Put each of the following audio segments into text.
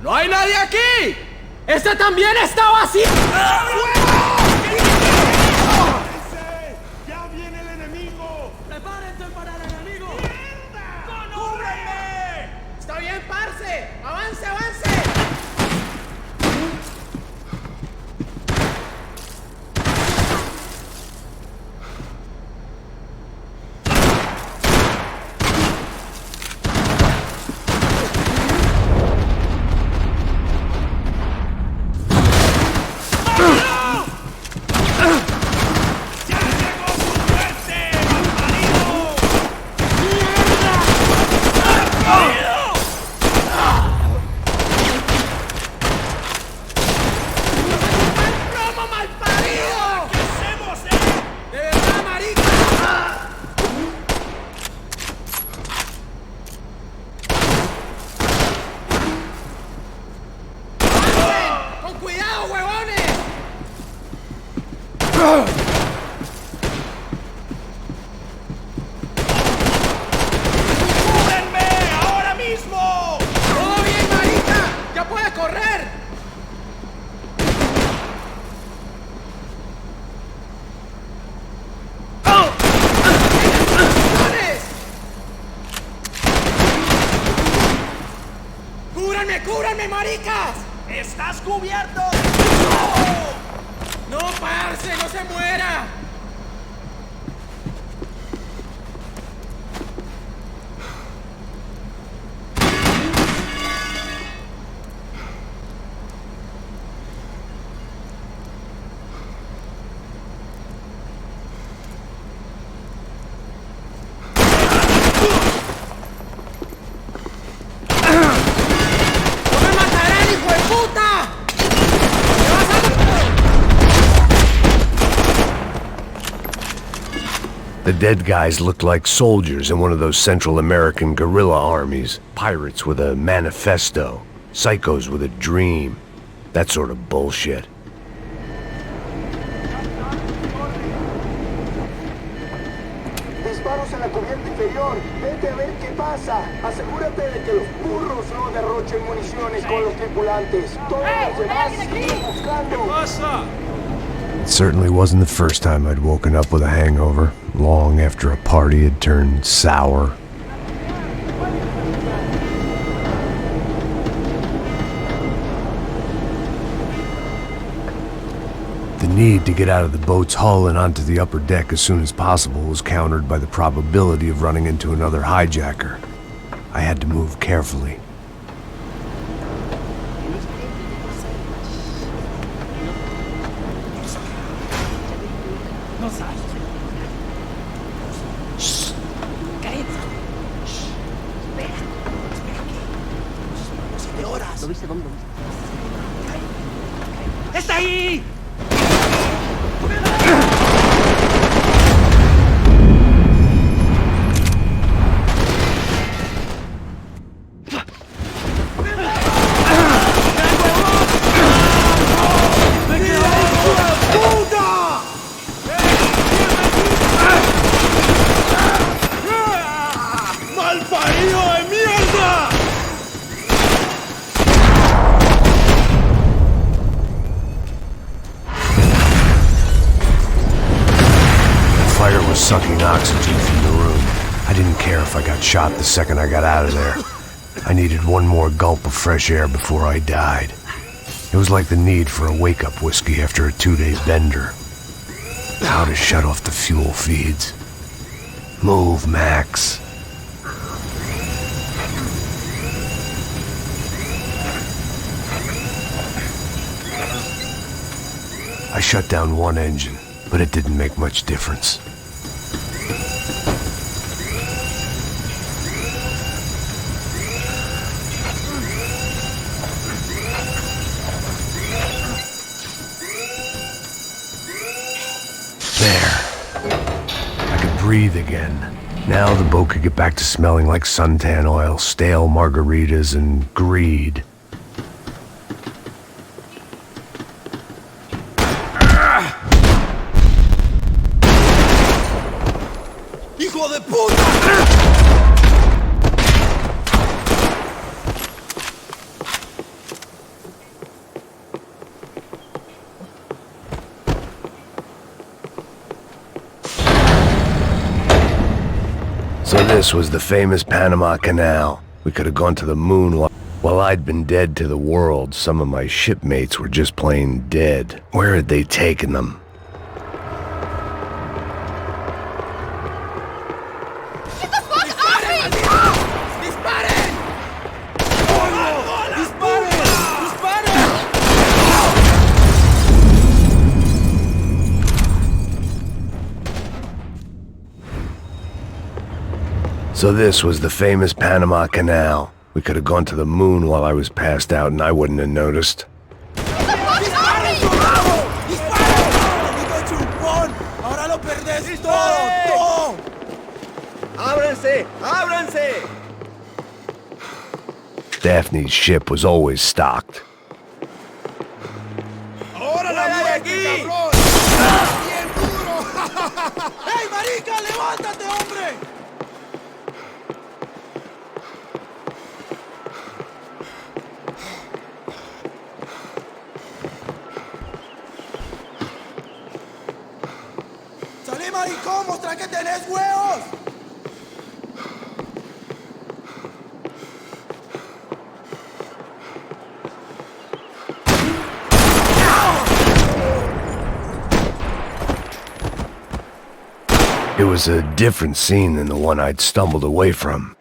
¡No hay nadie aquí! ¡Este también está vacío! ¡Ya viene el enemigo! ¡Prepárense para el enemigo! ¡Mierda! ¡Cúbranme! ¡Está bien, parce! ¡Avance, avance! ¡Cúbranme, maricas! ¡Estás cubierto! ¡No, parce! ¡No se muera! The dead guys looked like soldiers in one of those Central American guerrilla armies. Pirates with a manifesto. Psychos with a dream. That sort of bullshit. Disparos en la cubierta inferior. Vete a ver qué pasa. Asegúrate de que los burros no derrochen municiones con los tripulantes. Todos los demás siguen buscando. It certainly wasn't the first time I'd woken up with a hangover, long after a party had turned sour. The need to get out of the boat's hull and onto the upper deck as soon as possible was countered by the probability of running into another hijacker. I had to move carefully. ¡Está ahí! Sucking oxygen from the room. I didn't care if I got shot the second I got out of there. I needed one more gulp of fresh air before I died. It was like the need for a wake-up whiskey after a 2-day bender. How to shut off the fuel feeds. Move, Max. I shut down one engine, but it didn't make much difference. breathe again. Now the boat could get back to smelling like suntan oil, stale margaritas, and greed. ¡Hijo de puta! So this was the famous Panama Canal. We could have gone to the moon while I'd been dead to the world. Some of my shipmates were just plain dead. Where had they taken them? So this was the famous Panama Canal. We could have gone to the moon while I was passed out and I wouldn't have noticed. ¡Ábranse! ¡Ábranse! Daphne's ship was always stocked. ¡Ahora la muerte, cabrón! ¡Bien duro! ¡Ey, marica, levántate, hombre! ¡Salí, maricón! ¡Mostra que tenés huevos! It was a different scene than the one I'd stumbled away from.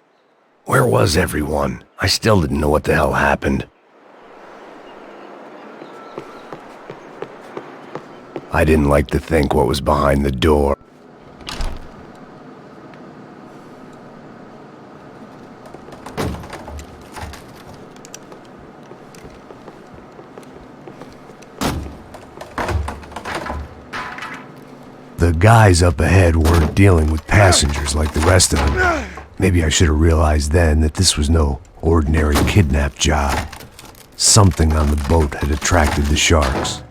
Where was everyone? I still didn't know what the hell happened. I didn't like to think what was behind the door. The guys up ahead weren't dealing with passengers like the rest of them. Maybe I should have realized then that this was no ordinary kidnap job. Something on the boat had attracted the sharks.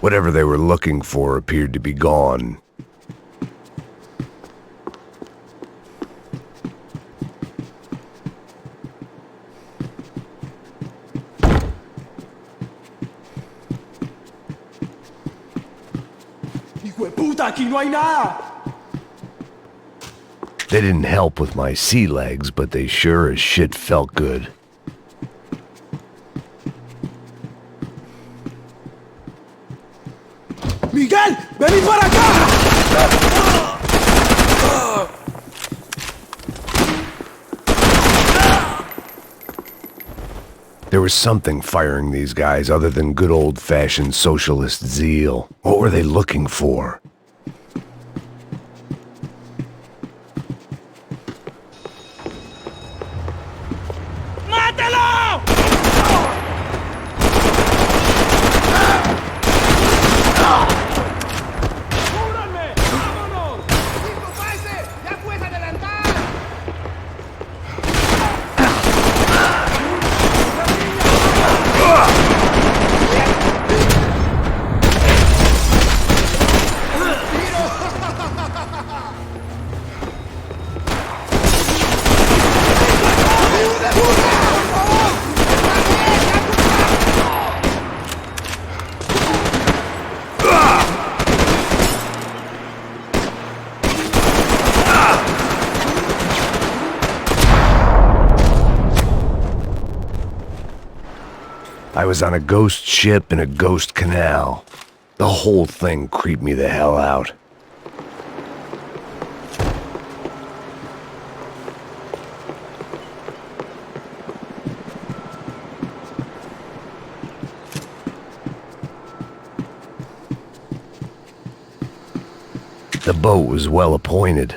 Whatever they were looking for appeared to be gone. ¡Hijo de puta, aquí no hay nada! They didn't help with my sea legs, but they sure as shit felt good. ¡Miguel! ¡Vení para acá! There was something firing these guys other than good old-fashioned socialist zeal. What were they looking for? I was on a ghost ship in a ghost canal. The whole thing creeped me the hell out. The boat was well appointed.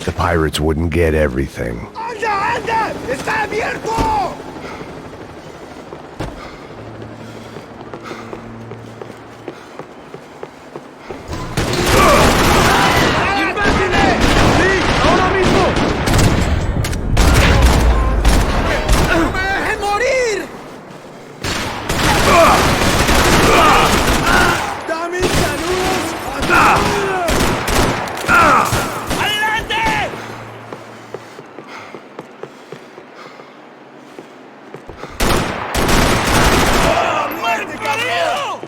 The pirates wouldn't get everything. ¡Anda, anda! ¡Está abierto! ¡Invádele! ¡Sí, ahora mismo! ¡No me dejen morir! ¡Dame saludos!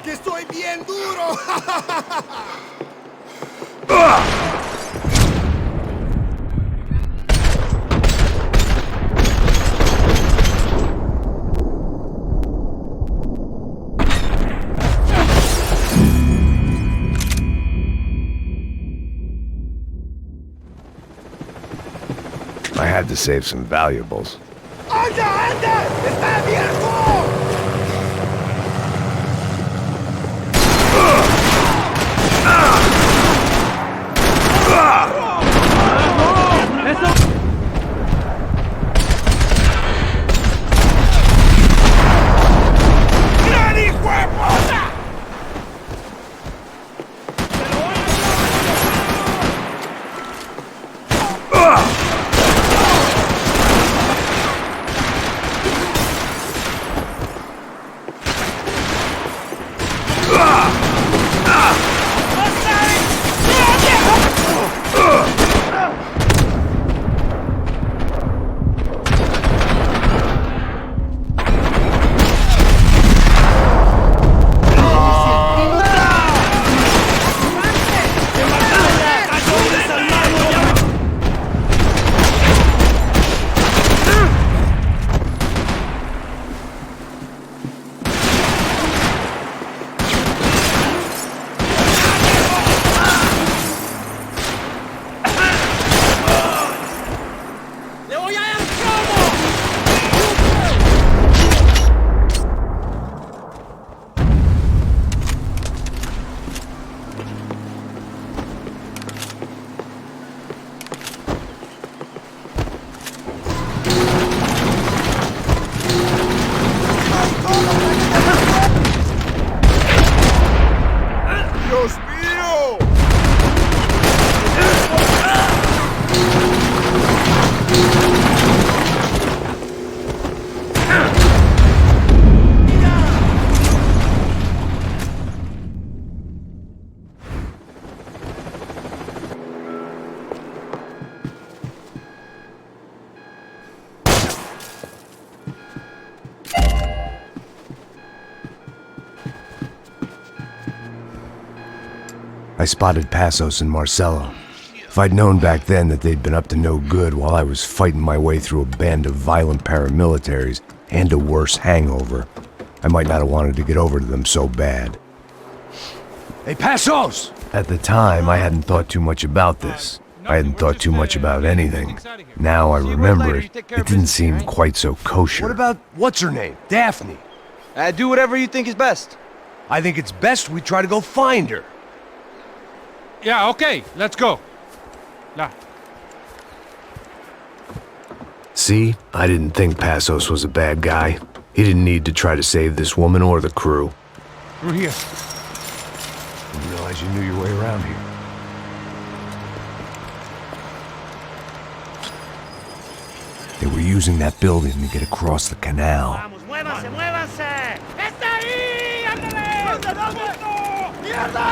¡Que estoy bien duro! I had to save some valuables. ¡Anda, anda! ¡Está abierto! ¡Gran hijo de puta! I spotted Passos and Marcelo. If I'd known back then that they'd been up to no good while I was fighting my way through a band of violent paramilitaries and a worse hangover, I might not have wanted to get over to them so bad. Hey, Passos! At the time, I hadn't thought too much about this. I hadn't thought too much about anything. Now I remember it didn't seem quite so kosher. What about, what's her name? Daphne? Do whatever you think is best. I think it's best we try to go find her. Yeah, okay, let's go. Nah. See, I didn't think Passos was a bad guy. He didn't need to try to save this woman or the crew. Through here. Didn't realize you knew your way around here. They were using that building to get across the canal. Vamos, muévanse, muévanse. ¡Está ahí! ¡Ándale! ¡Mierda!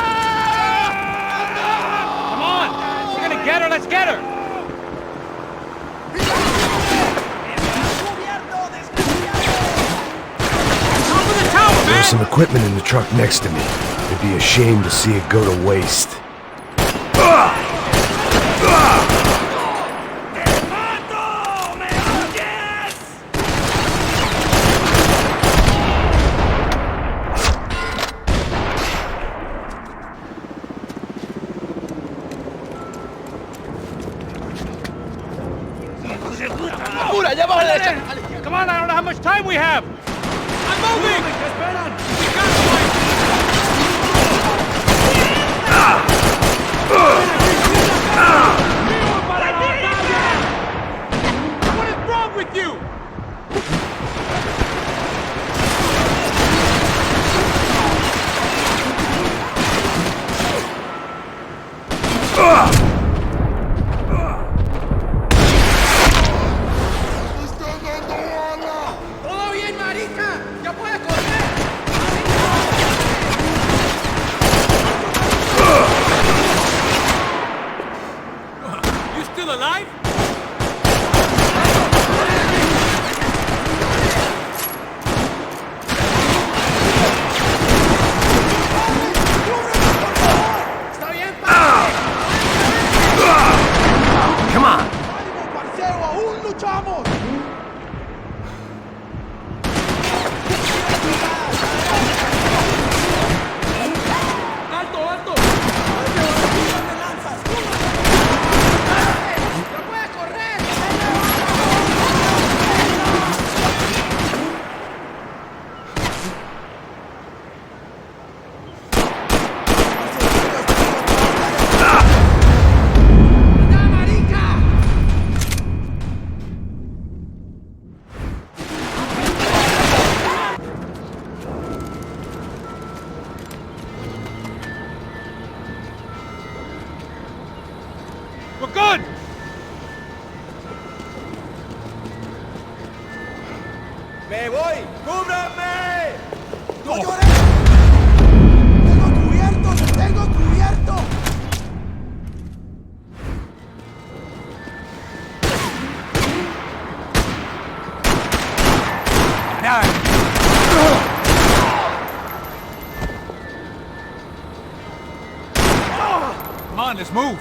Come on! We're gonna get her, let's get her! Over the tower, man! There's some equipment in the truck next to me. It'd be a shame to see it go to waste. Come on, I don't know how much time we have! I'm moving! We got What is wrong with you? ¡Todo bien, marica! ¡Ya puede correr! You still alive? ¡Está bien, pa! Come on! ¡Ánimo, parcero! ¡Aún luchamos! ¡Alto, alto! ¡Ya puede correr! ¡Ya, marica! We're good! ¡Me voy! ¡Cúbranme! ¡No llores! ¡Tengo cubierto! ¡Tengo cubierto! Come on, let's move!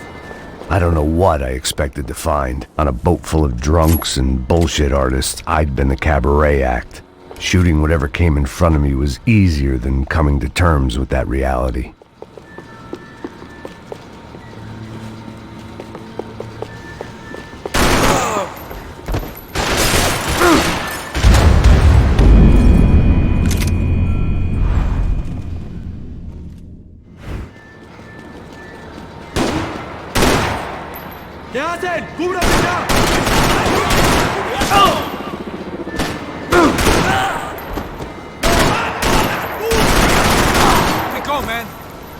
I don't know what I expected to find. On a boat full of drunks and bullshit artists, I'd been the cabaret act. Shooting whatever came in front of me was easier than coming to terms with that reality. ¿Qué hacen? ¡Cúbranme ya! Let go, man!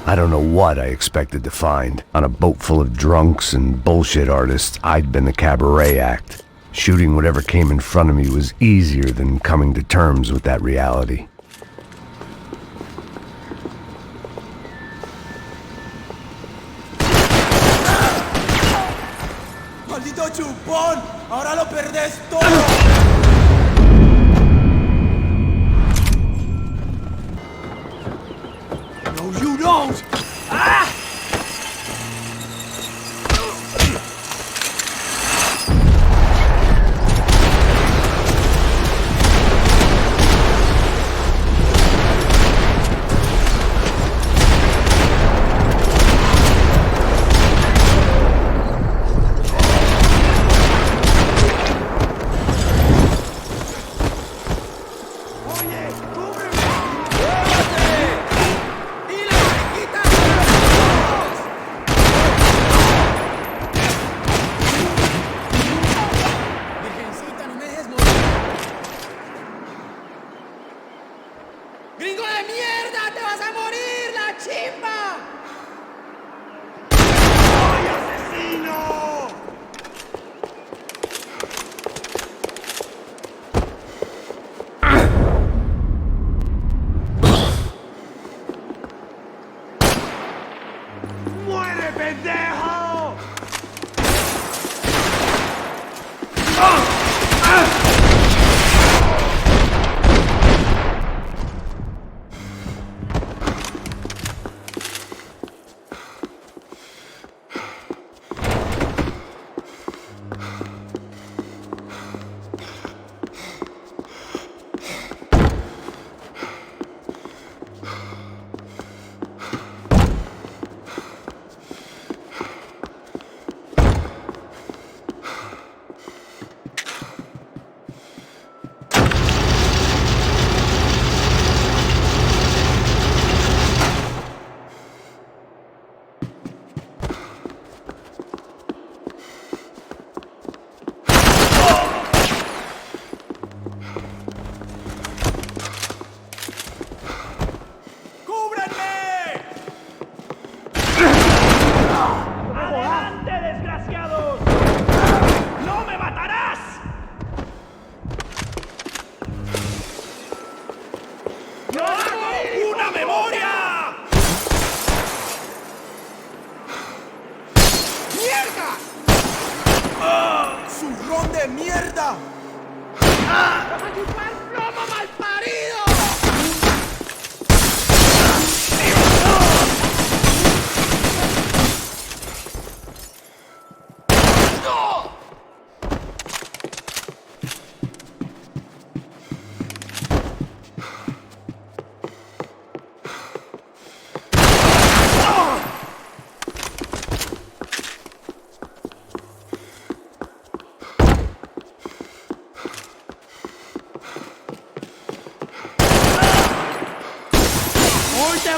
I don't know what I expected to find. On a boat full of drunks and bullshit artists, I'd been the cabaret act. Shooting whatever came in front of me was easier than coming to terms with that reality. ¡Maldito chupón! ¡Ahora lo perdés todo! No, you don't! ¡Ah! pendejo!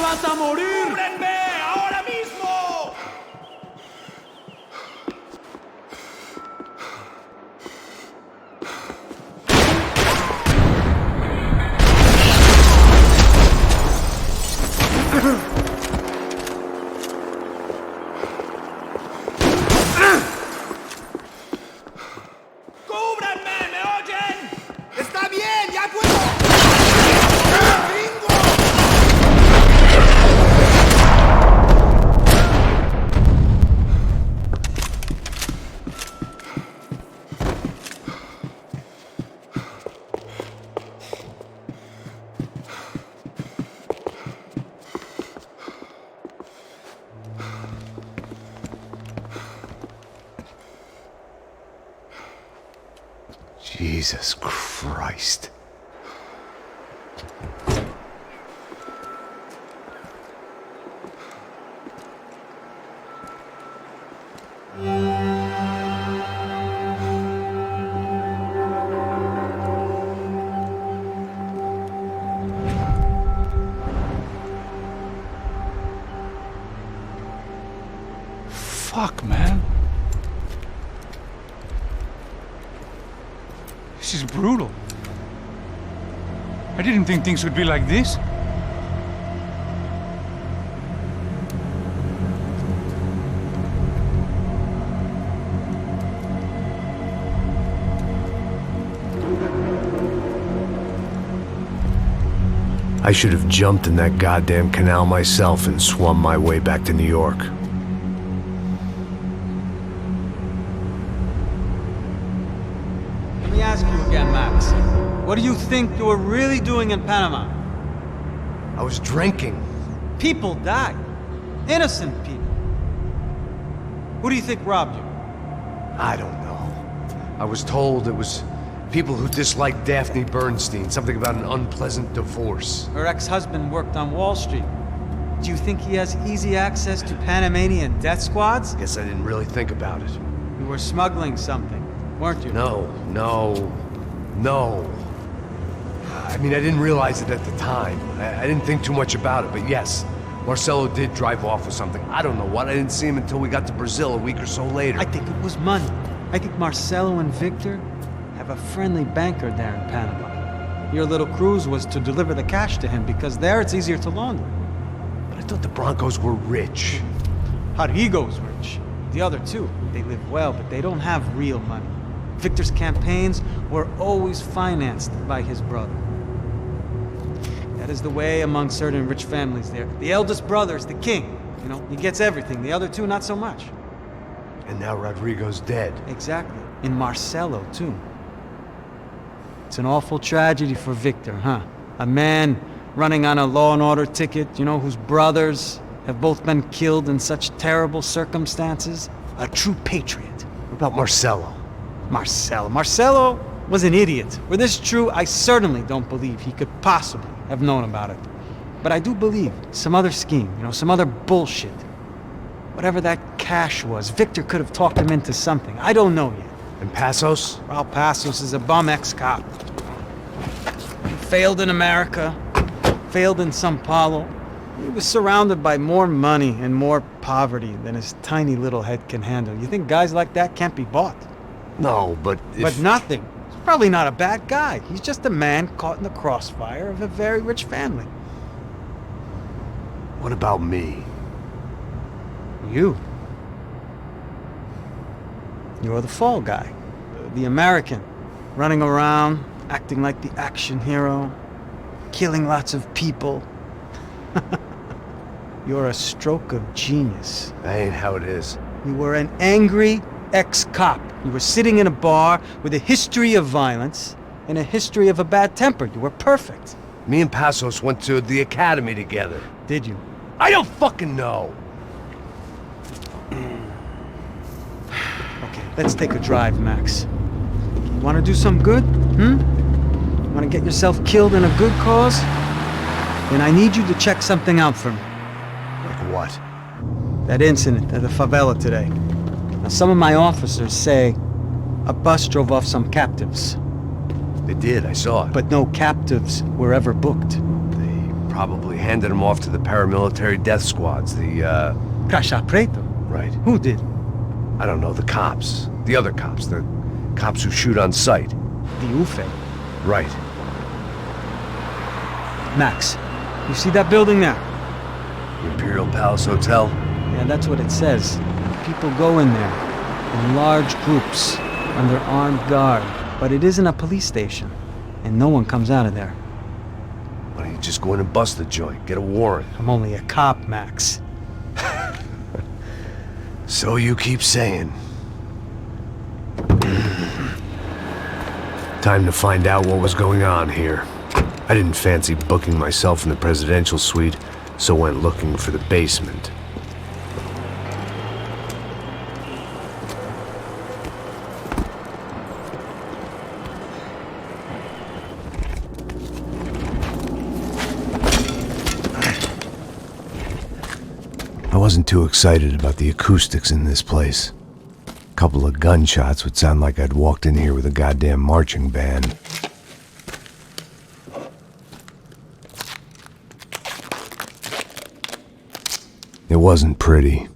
¡Vas a morir! ¡Cúbrenme! ¡Ahora mismo! ¡Cúbranme! ¿Me oyen? ¡Está bien! ¡Ya puedo! Jesus Christ. Fuck, man. This is brutal. I didn't think things would be like this. I should have jumped in that goddamn canal myself and swum my way back to New York. Let me ask you again, Max. What do you think you were really doing in Panama? I was drinking. People died. Innocent people. Who do you think robbed you? I don't know. I was told it was people who disliked Daphne Bernstein, something about an unpleasant divorce. Her ex-husband worked on Wall Street. Do you think he has easy access to Panamanian death squads? Guess I didn't really think about it. You were smuggling something, weren't you? No. I mean, I didn't realize it at the time. I didn't think too much about it, but yes, Marcelo did drive off with something. I don't know what. I didn't see him until we got to Brazil a week or so later. I think it was money. I think Marcelo and Victor have a friendly banker there in Panama. Your little cruise was to deliver the cash to him because there it's easier to launder. But I thought the Broncos were rich. Rodrigo's rich. The other two, they live well, but they don't have real money. Victor's campaigns were always financed by his brother. That is the way among certain rich families there. The eldest brother is the king. You know, he gets everything. The other two, not so much. And now Rodrigo's dead. Exactly. In Marcelo, too. It's an awful tragedy for Victor, huh? A man running on a law and order ticket, you know, whose brothers have both been killed in such terrible circumstances. A true patriot. What about Marcelo? Marcelo was an idiot. Were this true, I certainly don't believe he could possibly have known about it. But I do believe some other scheme, you know, some other bullshit. Whatever that cash was, Victor could have talked him into something. I don't know yet. And Passos? Well, Passos is a bum ex-cop. He failed in America, failed in Sao Paulo. He was surrounded by more money and more poverty than his tiny little head can handle. You think guys like that can't be bought? No, but But nothing. He's probably not a bad guy. He's just a man caught in the crossfire of a very rich family. What about me? You. You're the fall guy. The American. Running around, acting like the action hero. Killing lots of people. You're a stroke of genius. That ain't how it is. You were an angry ex-cop. You were sitting in a bar with a history of violence and a history of a bad temper. You were perfect. Me and Passos went to the academy together. Did you? I don't fucking know! Okay, let's take a drive, Max. You want to do some good? Want to get yourself killed in a good cause? Then I need you to check something out for me. Like what? That incident at the favela today. Now, some of my officers say a bus drove off some captives. They did, I saw it. But no captives were ever booked. They probably handed them off to the paramilitary death squads, the, Caixa Preto? Right. Who did? I don't know, the cops. The other cops. The cops who shoot on sight. The UFE. Right. Max, you see that building there? The Imperial Palace Hotel? Yeah, that's what it says. People go in there, in large groups, under armed guard. But it isn't a police station, and no one comes out of there. Why don't you just go in and bust the joint, get a warrant? I'm only a cop, Max. So you keep saying. Time to find out what was going on here. I didn't fancy booking myself in the presidential suite, so went looking for the basement. I wasn't too excited about the acoustics in this place. A couple of gunshots would sound like I'd walked in here with a goddamn marching band. It wasn't pretty,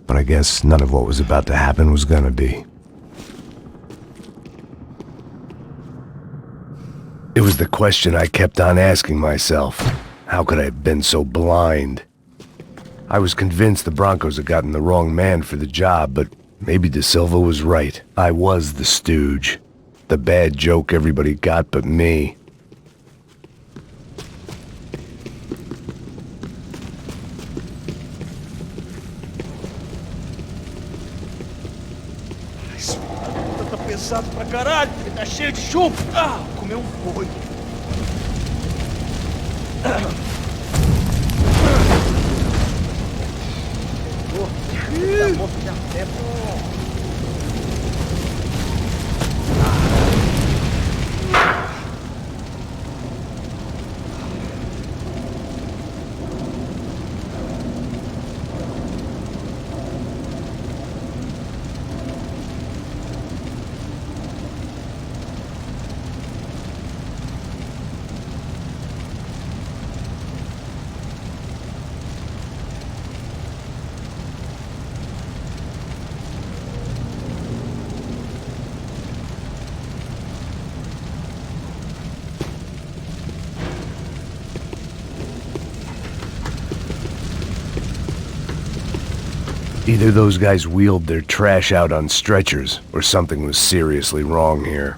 but I guess none of what was about to happen was gonna be. It was the question I kept on asking myself. How could I have been so blind? I was convinced the Broncos had gotten the wrong man for the job, but maybe De Silva was right. I was the stooge. The bad joke everybody got but me. Tá pesado pra caralho, tá cheio de chumbo. Ah, comeu boi. Either those guys wheeled their trash out on stretchers, or something was seriously wrong here.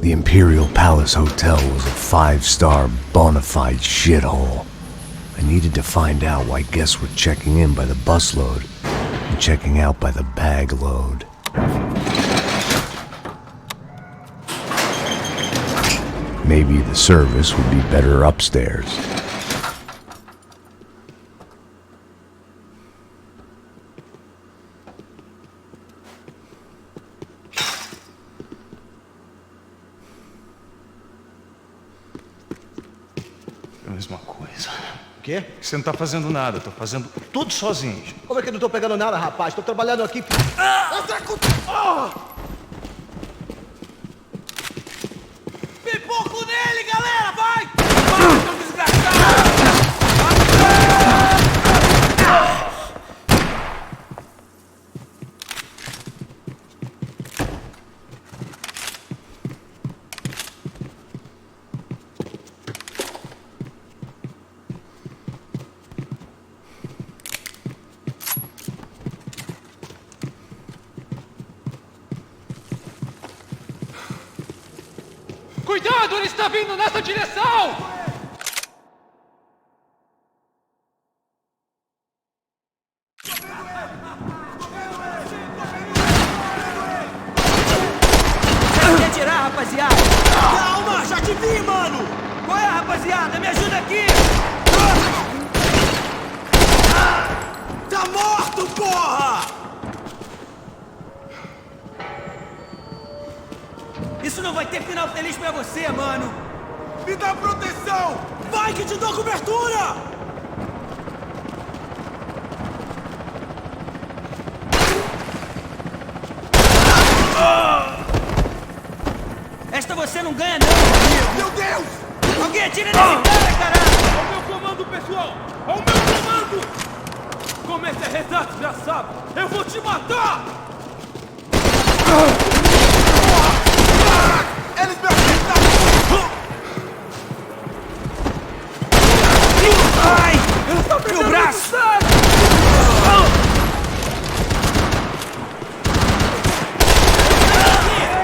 The Imperial Palace Hotel was a 5-star bona fide shithole. I needed to find out why guests were checking in by the busload and checking out by the bag load. Maybe the service would be better upstairs. É a mesma coisa. O quê? Você não tá fazendo nada, eu tô fazendo tudo sozinho. Como é que eu não tô pegando nada, rapaz? Tô trabalhando aqui. Entra com... Pipoco nele, galera! Vai! Vai, seu desgraçado! Cuidado, ele está vindo nessa direção! Quer tirar, rapaziada? Calma, já te vi, mano! Qual é, rapaziada? Me ajuda aqui! Tá morto, porra! Isso não vai ter final feliz pra você, mano! Me dá proteção! Vai que te dou cobertura! Esta você não ganha, não! Meu Deus! Alguém atira nesse cara, caralho! Ao meu comando, pessoal! Ao meu comando! Comece a rezar, desgraçado! Eu vou te matar! Eles me acertaram! Ai! Meu braço!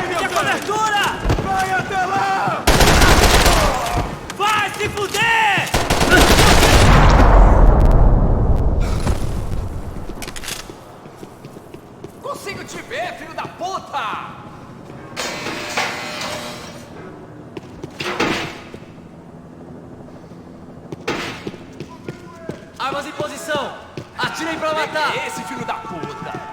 Minha cobertura! Vai até lá! Vai se fuder! Consigo te ver, filho da puta! Armas em posição! Atirem pra matar! Esse filho da puta!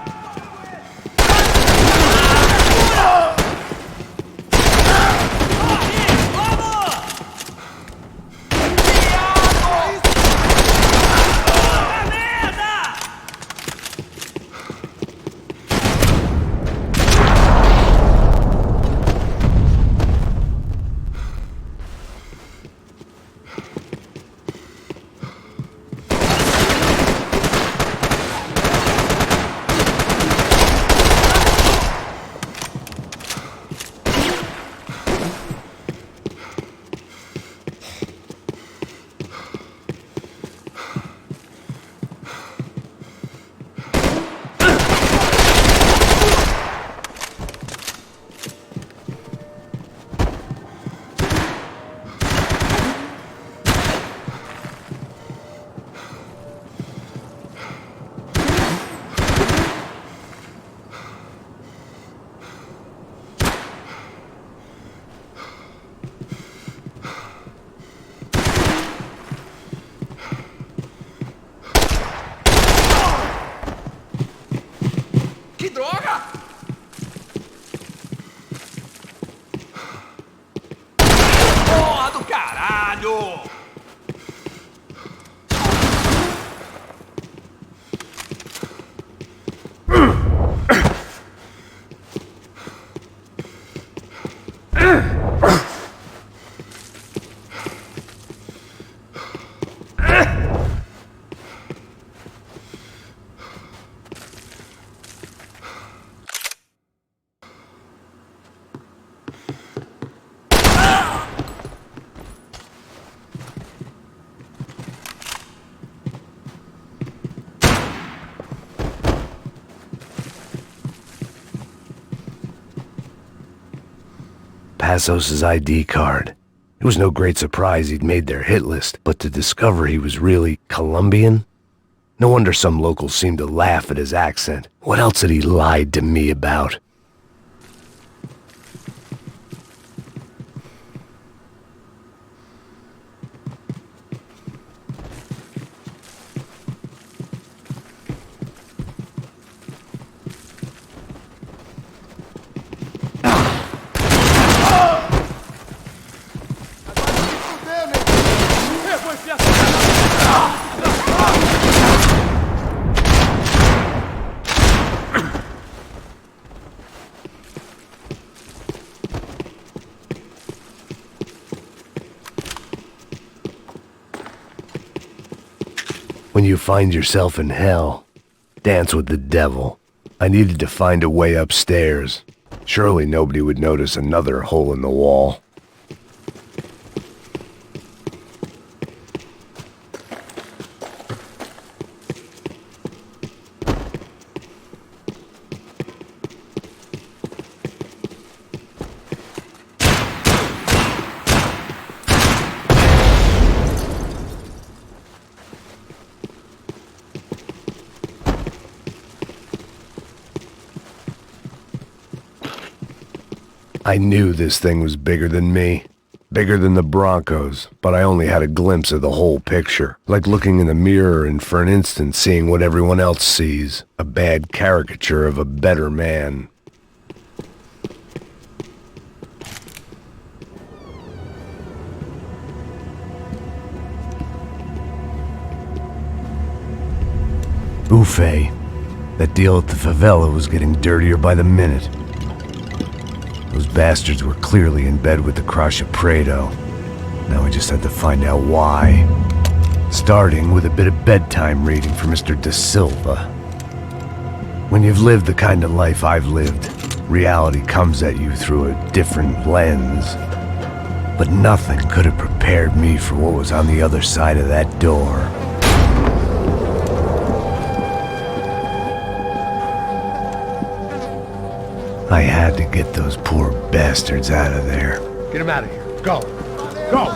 Passa ID card. It was no great surprise he'd made their hit list, but to discover he was really Colombian? No wonder some locals seemed to laugh at his accent. What else had he lied to me about? When you find yourself in hell, dance with the devil. I needed to find a way upstairs. Surely nobody would notice another hole in the wall. I knew this thing was bigger than me, bigger than the Broncos, but I only had a glimpse of the whole picture, like looking in the mirror and for an instant seeing what everyone else sees, a bad caricature of a better man. Buffet. That deal at the favela was getting dirtier by the minute. Those bastards were clearly in bed with the Crusher Prado. Now I just had to find out why. Starting with a bit of bedtime reading for Mr. Da Silva. When you've lived the kind of life I've lived, reality comes at you through a different lens. But nothing could have prepared me for what was on the other side of that door. I had to get those poor bastards out of there. Get him out of here. Go. Go.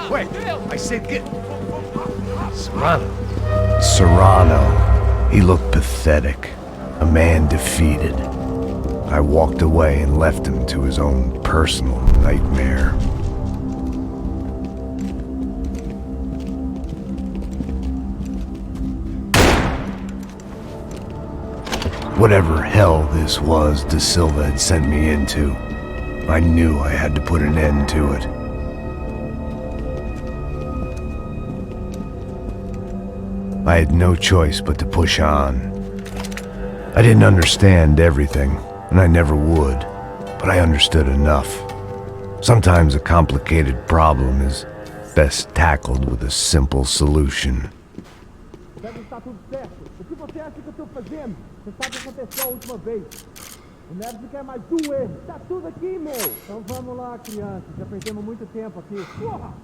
Quick. I said get... Serrano. He looked pathetic. A man defeated. I walked away and left him to his own personal nightmare. Whatever hell this was Da Silva had sent me into, I knew I had to put an end to it. I had no choice but to push on. I didn't understand everything, and I never would, but I understood enough. Sometimes a complicated problem is best tackled with a simple solution. Você sabe o que aconteceu a última vez. O Neves não quer mais um erro. Tá tudo aqui, meu. Então vamos lá, crianças. Já perdemos muito tempo aqui. Porra!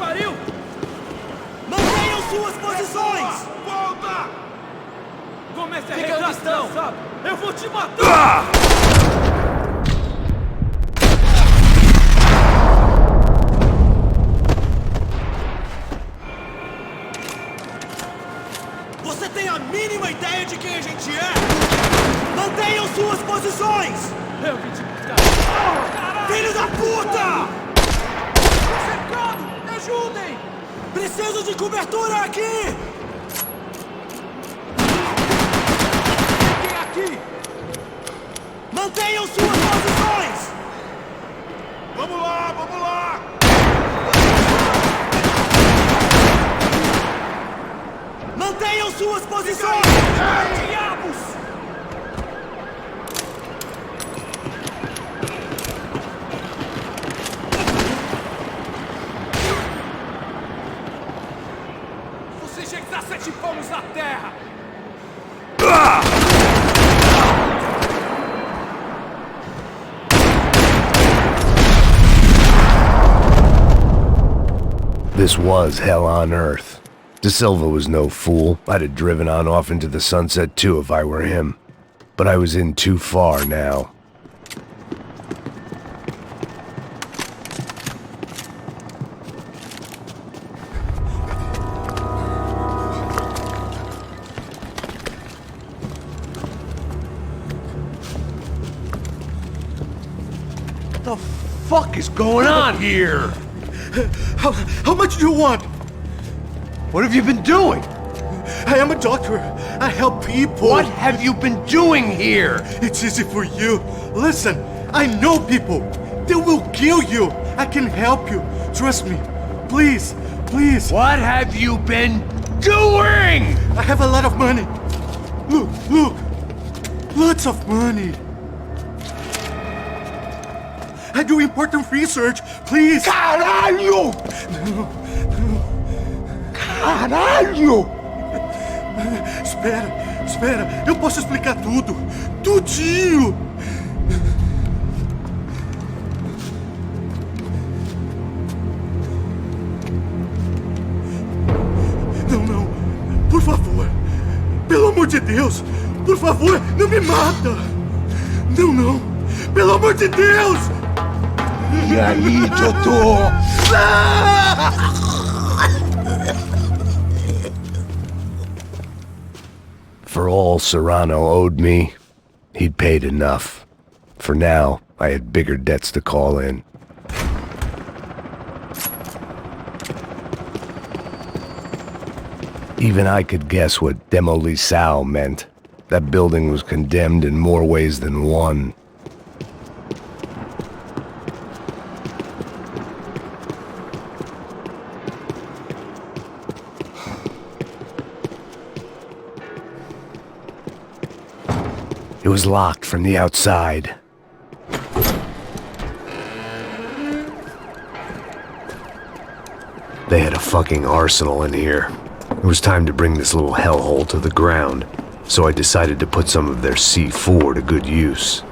pariu! Mantenham suas posições! Volta! Comece a rezar, desgraçado! Eu vou te matar! Você tem a mínima ideia de quem a gente é? Mantenham suas posições! Eu vim te buscar! Filho da puta! Tô cercado! Me ajudem! Preciso de cobertura aqui! Fiquem aqui! Mantenham suas posições! Vamos lá, vamos lá! Mantenham suas posições! Diabos! Você já está 7 palmos na terra! This was hell on earth. De Silva was no fool. I'd have driven on off into the sunset too if I were him. But I was in too far now. What the fuck is going on here? How much do you want? What have you been doing? I am a doctor. I help people. What have you been doing here? It's easy for you. Listen, I know people. They will kill you. I can help you. Trust me. Please, please. What have you been doing? I have a lot of money. Look, look. Lots of money. I do important research. Please. Caralho! Caralho! Espera, espera. Eu posso explicar tudo. Tudinho. Não, não. Por favor. Pelo amor de Deus. Por favor, não me mata. Não, não. Pelo amor de Deus. E aí, doutor? For all Serrano owed me, he'd paid enough. For now, I had bigger debts to call in. Even I could guess what demolição meant. That building was condemned in more ways than one. It was locked from the outside. They had a fucking arsenal in here. It was time to bring this little hellhole to the ground, so I decided to put some of their C4 to good use.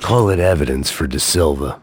Call it evidence for De Silva.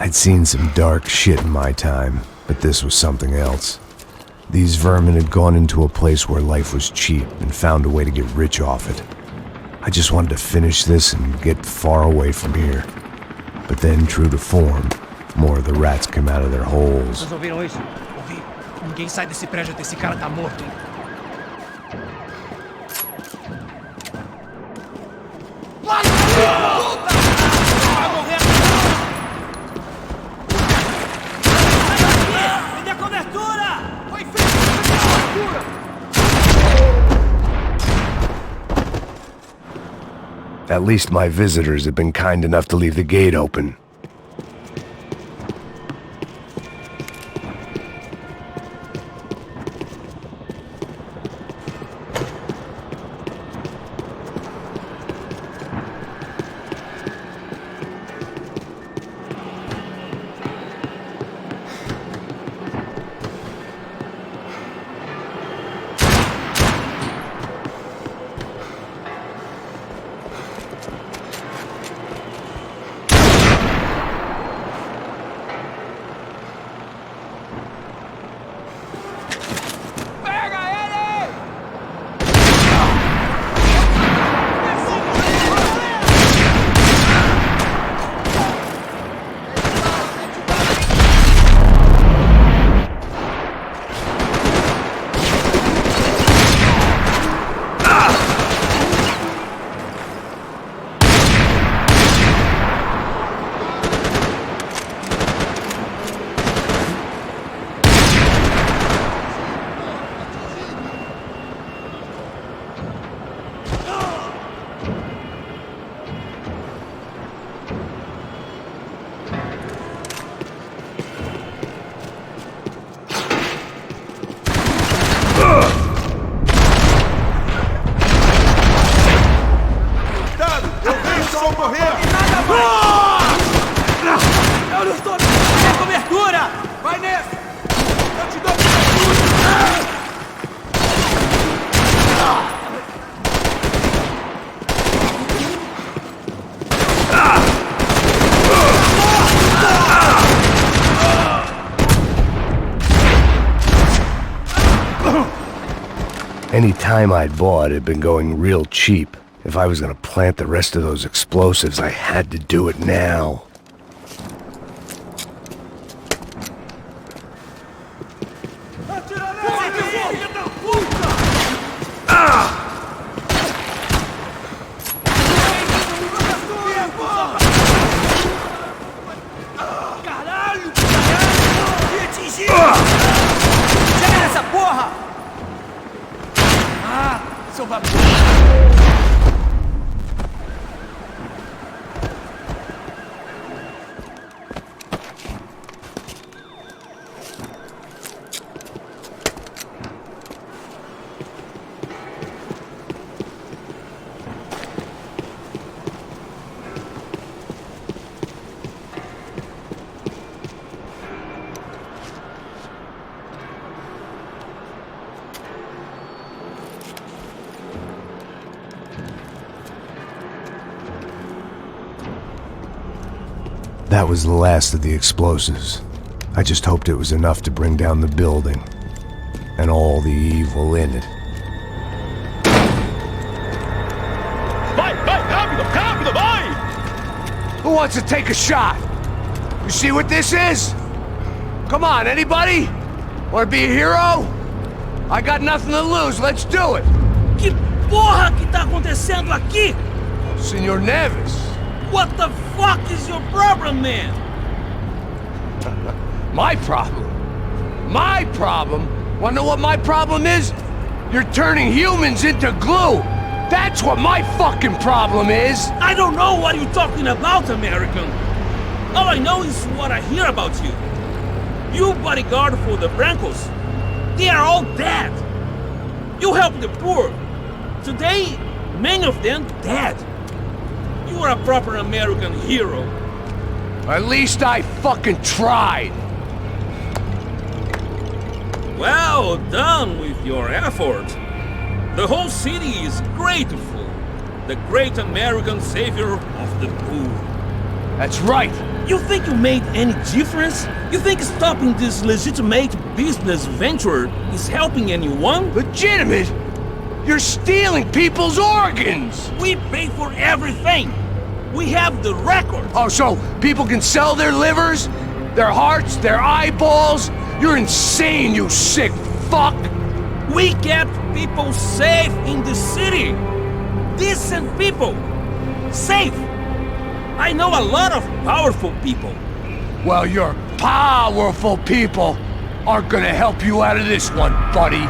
I'd seen some dark shit in my time, but this was something else. These vermin had gone into a place where life was cheap and found a way to get rich off it. I just wanted to finish this and get far away from here. But then, true to form, more of the rats came out of their holes. Vocês ouviram isso? Ouvi. Ninguém sai desse prédio até esse cara tá morto, hein? At least my visitors have been kind enough to leave the gate open. Any time I'd bought had been going real cheap. If I was gonna plant the rest of those explosives, I had to do it now. That was the last of the explosives. I just hoped it was enough to bring down the building and all the evil in it. Vai, rápido, rápido, vai! Who wants to take a shot? You see what this is? Come on, anybody? Want to be a hero? I got nothing to lose, let's do it! Que porra que tá acontecendo aqui? Senor Neves. What the fuck is your problem, man? My problem? My problem? Wanna know what my problem is? You're turning humans into glue! That's what my fucking problem is! I don't know what you're talking about, American. All I know is what I hear about you. You bodyguard for the Brancos. They are all dead. You help the poor. Today, many of them dead. You are a proper American hero. At least I fucking tried. Well done with your effort. The whole city is grateful. The great American savior of the poor. That's right. You think you made any difference? You think stopping this legitimate business venture is helping anyone? Legitimate? You're stealing people's organs! We pay for everything! We have the record! Oh, so people can sell their livers? Their hearts? Their eyeballs? You're insane, you sick fuck! We kept people safe in the city! Decent people! Safe! I know a lot of powerful people. Well, your powerful people aren't gonna help you out of this one, buddy.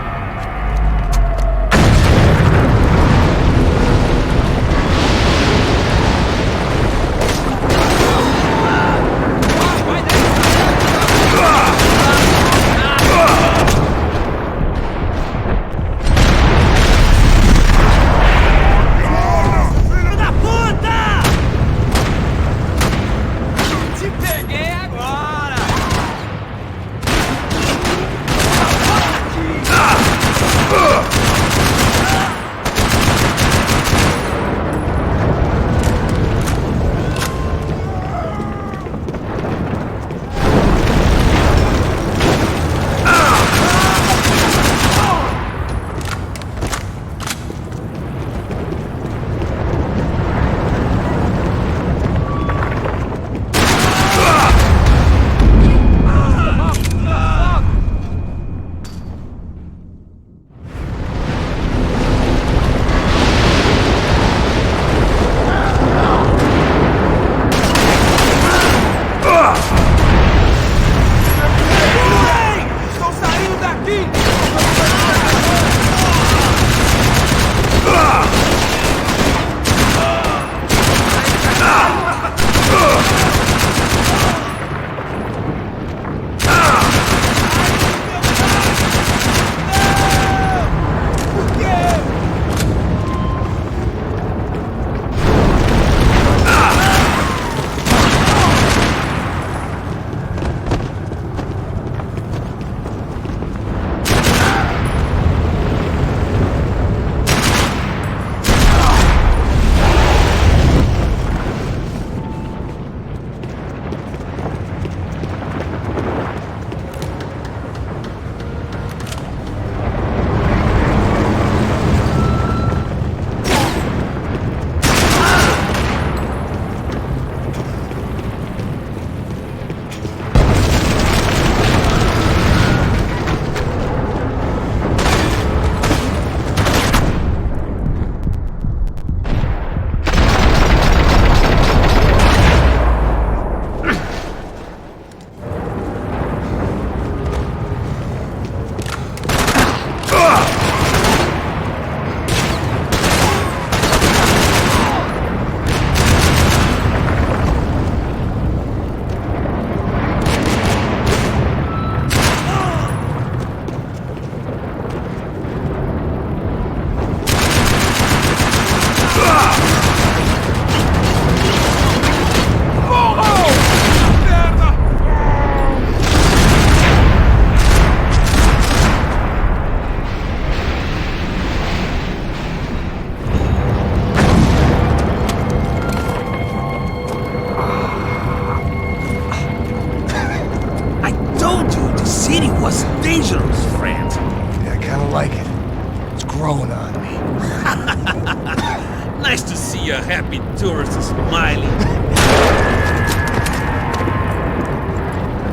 Nice to see a happy tourist smiling.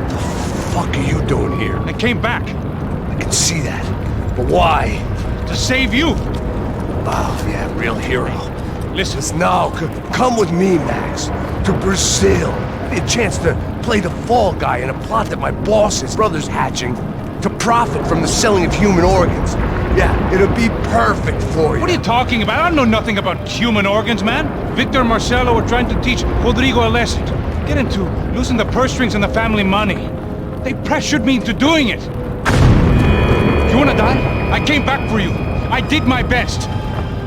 What the fuck are you doing here? I came back I can see that. But why? to save you. Oh, yeah, real hero. Listen, Now, come with me, Max. To Brazil. A chance to play the fall guy in a plot that my boss's brother's hatching to profit from the selling of human organs. Yeah, it'll be perfect for you. what are you talking about? I don't know nothing about human organs, man. Victor and Marcelo were trying to teach Rodrigo a lesson. Get into losing the purse strings and the family money. They pressured me into doing it. You wanna die? I came back for you. I did my best.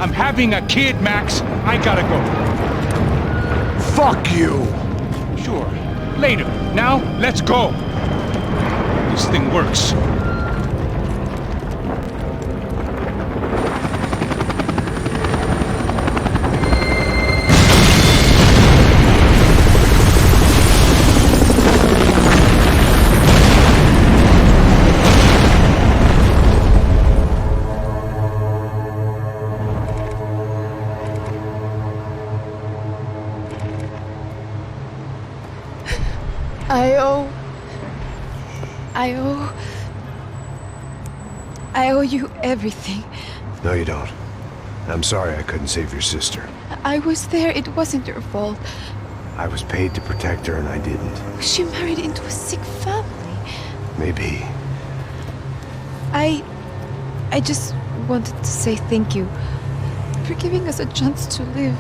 I'm having a kid, Max. I gotta go. Fuck you! Sure. Later. Now, let's go. This thing works. I owe you everything. No, you don't. I'm sorry I couldn't save your sister. I was there. It wasn't your fault. I was paid to protect her and I didn't. She married into a sick family. Maybe. I just wanted to say thank you for giving us a chance to live.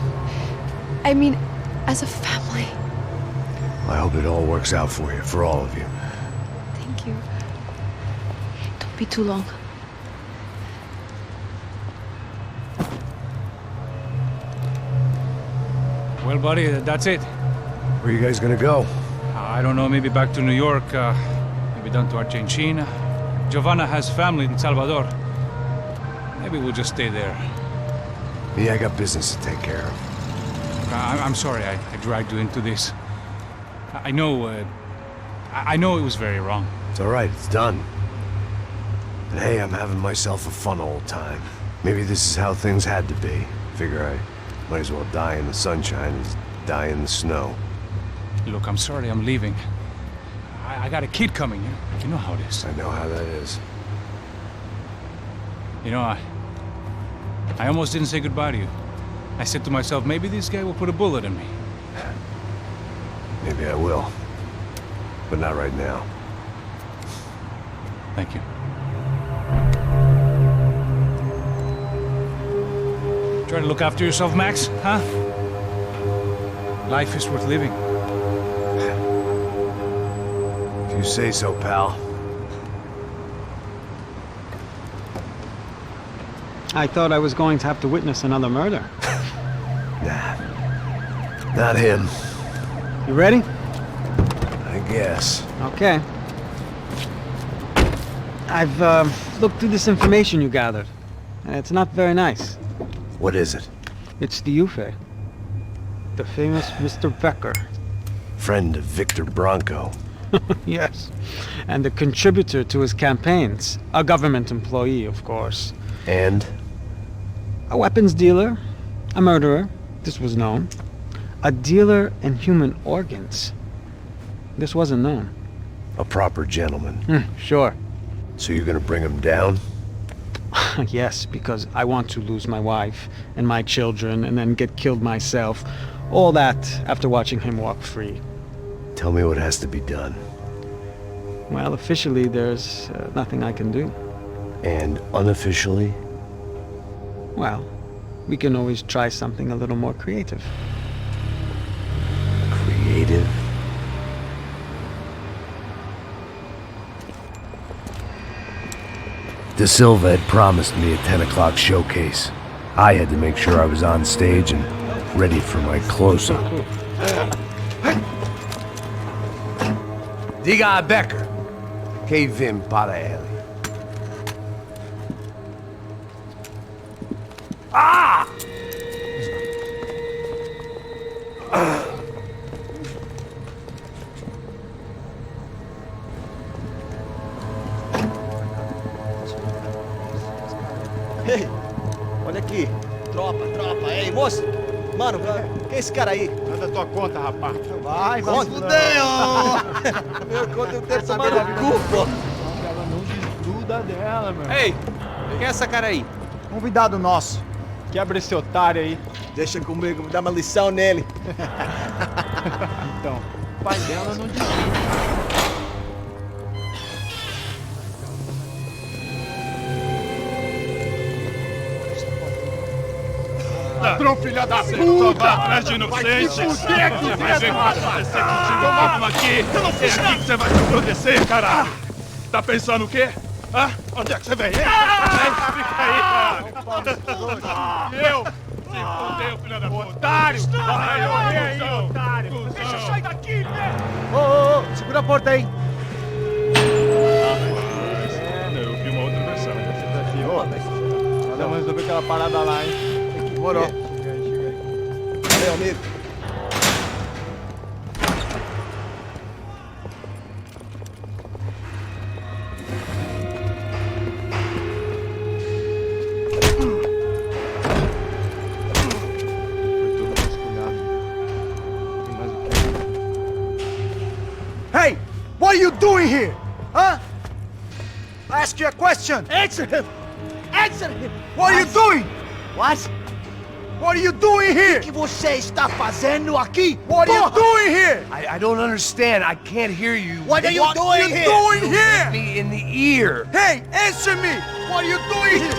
I mean, as a family. I hope it all works out for you, for all of you. Thank you. Don't be too long. Well, buddy, that's it. Where are you guys gonna go? I don't know, maybe back to New York, maybe down to Argentina. Giovanna has family in Salvador. Maybe we'll just stay there. Me, I got business to take care of. I'm sorry I dragged you into this. I know it was very wrong. It's all right, it's done. And hey, I'm having myself a fun old time. Maybe this is how things had to be. Figure I might as well die in the sunshine as die in the snow. Look, I'm sorry I'm leaving. I got a kid coming, you know how it is. I know how that is. You know, I almost didn't say goodbye to you. I said to myself, maybe this guy will put a bullet in me. Maybe I will. But not right now. Thank you. Try to look after yourself, Max, huh? Life is worth living. If you say so, pal. I thought I was going to have to witness another murder. Nah. Not him. You ready? I guess. Okay. I've looked through this information you gathered, and it's not very nice. What is it? It's the Ufe. The famous Mr. Becker. Friend of Victor Bronco. Yes. And a contributor to his campaigns. A government employee, of course. And? A weapons dealer. A murderer. This was known. A dealer in human organs. This wasn't known. A proper gentleman. Sure. So you're gonna bring him down? Yes, because I want to lose my wife and my children and then get killed myself. All that after watching him walk free. Tell me what has to be done. Well, officially there's nothing I can do. And unofficially? Well, we can always try something a little more creative. Creative? De Silva had promised me a 10 o'clock showcase. I had to make sure I was on stage and ready for my close-up. Diga a Becker. Que vim para ele. Ah! Ei, olha aqui. Tropa. Ei, moço. Mano, quem é esse cara aí? Manda tua conta, rapaz. Vai se fuder, ó. Meu conta eu tenho tomado no cu, pô. Ela não desgruda dela, meu. Ei, quem é essa cara aí? Convidado nosso. Quebra esse otário aí. Deixa comigo, vou dar uma lição nele. Então, o pai dela não desgruda. Ladrão, filha da puta! Vai atrás de inocente! Vai ver o que vai acontecer contigo mesmo aqui! Eu não fiz nada! Você vai se acontecer, caralho! Tá pensando o quê? Hã? Onde é que você vem? Fica aí, cara! Eu? Se fodeu, filha da puta! Otário! Vai, ô, otário! Deixa eu sair daqui, né? Ô, segura a porta aí! Eu vi uma outra versão. Vamos resolver aquela parada lá, hein? Demorou. Chega aí. Valeu, amigo. Hey, what are you doing here? Huh? I ask you a question. Answer him! Answer him! What are you doing? What? What are you doing here? O que você está fazendo aqui? What are you doing here? I don't understand. I can't hear you. What are you doing here? Doing here? Me in the ear. Hey, answer me. What are you doing here?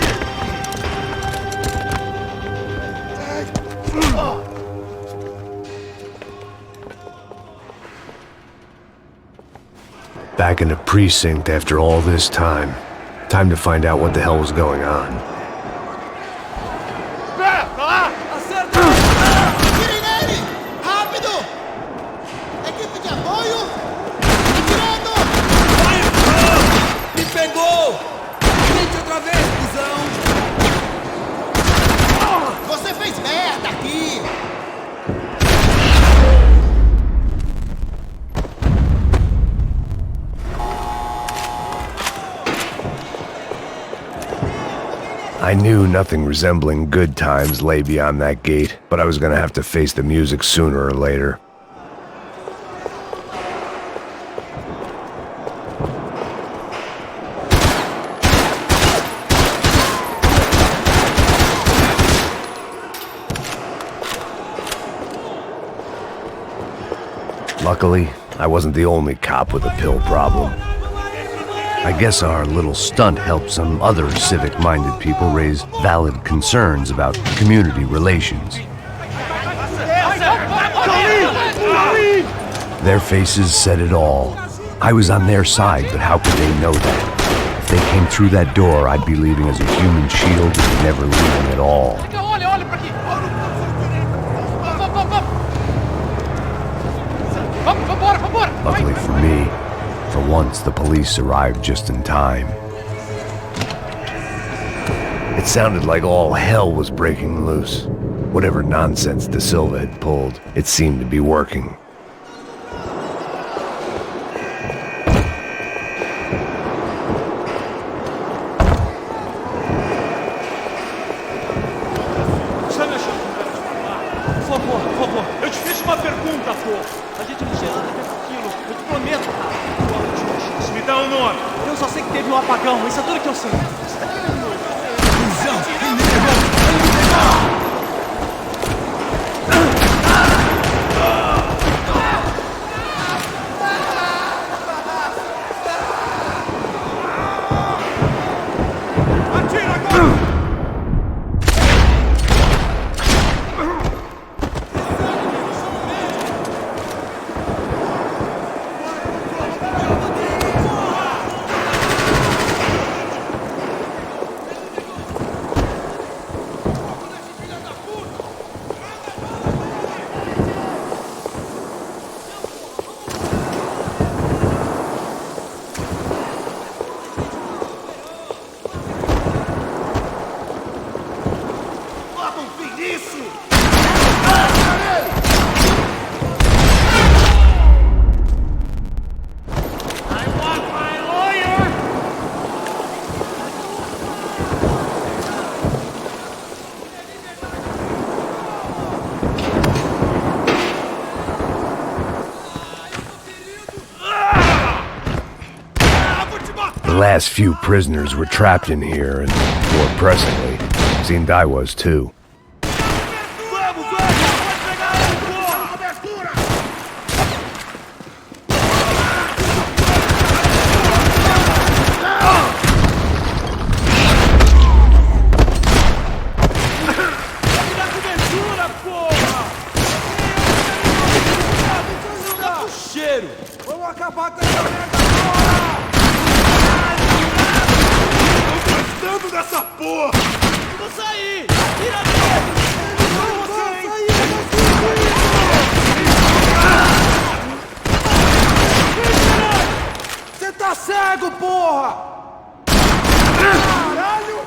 Back in the precinct after all this time. Time to find out what the hell was going on. Atirem nele! Rápido! Equipe de apoio! Atirando! Me pegou! Tente outra vez, cuzão! Você fez merda aqui! I knew nothing resembling good times lay beyond that gate, but I was gonna have to face the music sooner or later. Luckily, I wasn't the only cop with a pill problem. I guess our little stunt helped some other civic-minded people raise valid concerns about community relations. Their faces said it all. I was on their side, but how could they know that? If they came through that door, I'd be leaving as a human shield and never leaving at all. Luckily for me, for once the police arrived just in time. It sounded like all hell was breaking loose. Whatever nonsense De Silva had pulled, it seemed to be working. Por favor, eu te fiz uma pergunta, pô. A gente não tinha nada a ver com aquilo, eu te prometo, cara. Me dá o nome. Eu só sei que teve um apagão, isso é tudo que eu sei. The last few prisoners were trapped in here, and more pressingly, it seemed I was too. Vamos acabar com essa merda agora! Tô gostando dessa porra! Vou sair! Tira dele! Você tá cego, porra! Caralho!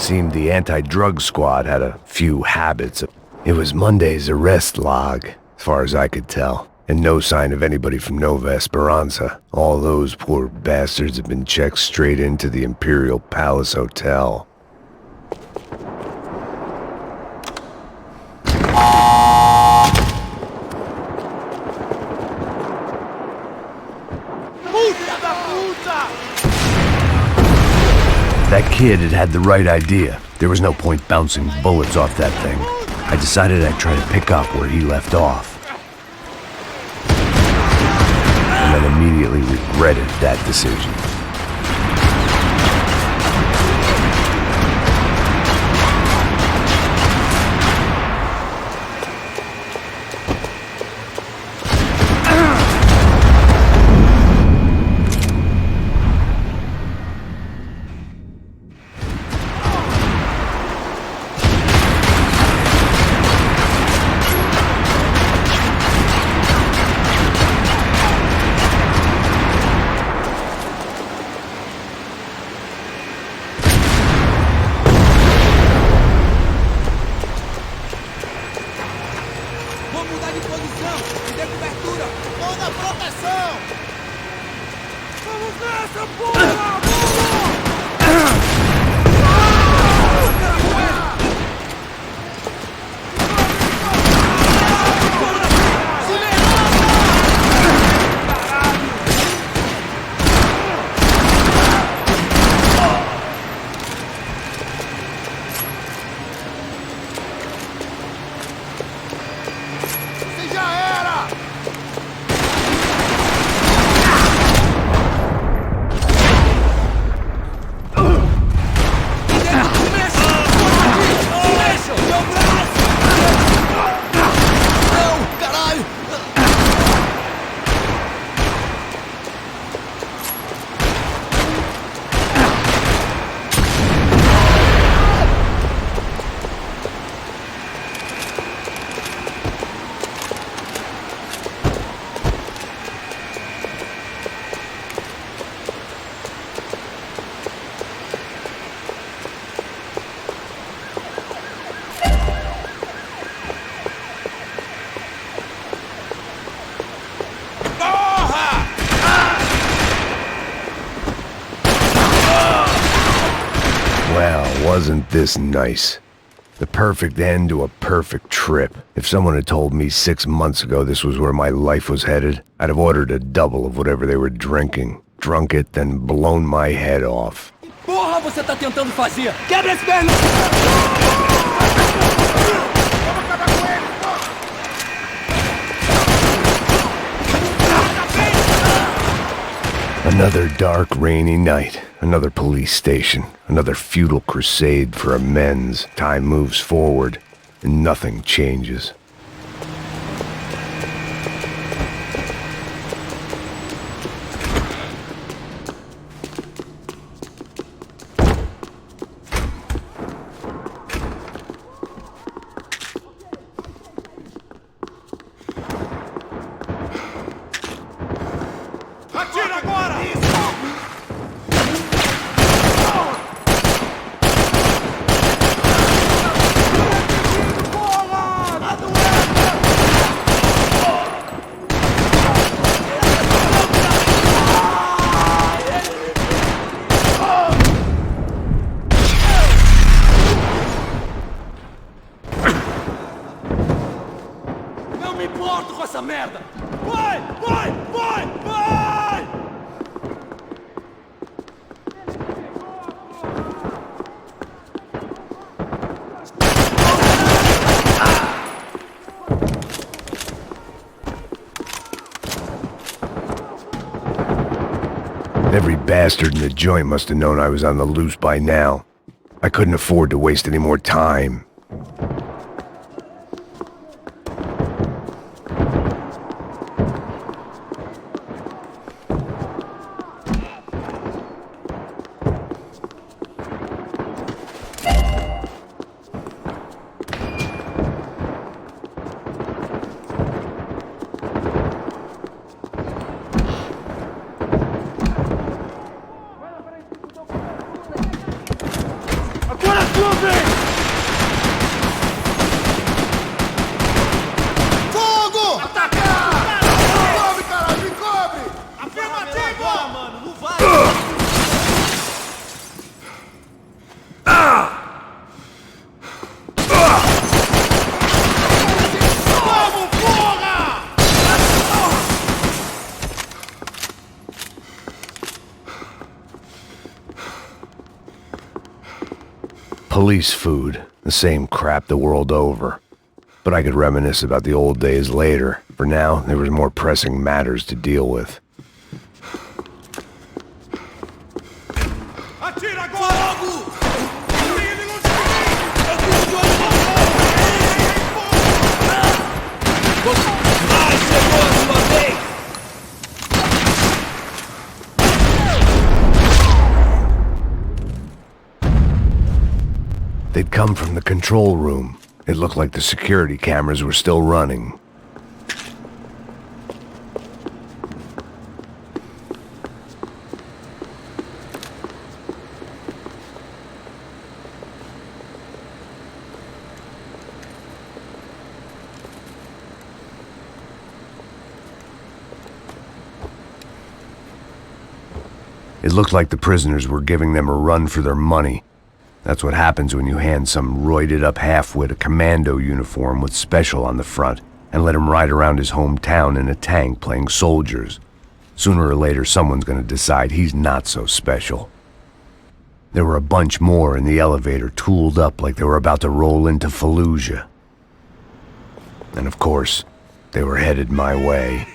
Seemed the anti-drug squad had a few habits. It was Monday's arrest log, as far as I could tell. And no sign of anybody from Nova Esperanza. All those poor bastards have been checked straight into the Imperial Palace Hotel. That kid had the right idea. There was no point bouncing bullets off that thing. I decided I'd try to pick up where he left off. And then immediately regretted that decision. Wasn't this nice? The perfect end to a perfect trip. If someone had told me 6 months ago this was where my life was headed, I'd have ordered a double of whatever they were drinking, drunk it, then blown my head off. Porra, você tá tentando fazer? Quebra esse perna! Another dark, rainy night. Another police station. Another futile crusade for amends. Time moves forward, and nothing changes. Every bastard in the joint must have known I was on the loose by now. I couldn't afford to waste any more time. Police food, the same crap the world over. But I could reminisce about the old days later. For now, there was more pressing matters to deal with. They'd come from the control room. It looked like the security cameras were still running. It looked like the prisoners were giving them a run for their money. That's what happens when you hand some roided-up halfwit a commando uniform with special on the front and let him ride around his hometown in a tank playing soldiers. Sooner or later, someone's gonna decide he's not so special. There were a bunch more in the elevator, tooled up like they were about to roll into Fallujah. And of course, they were headed my way.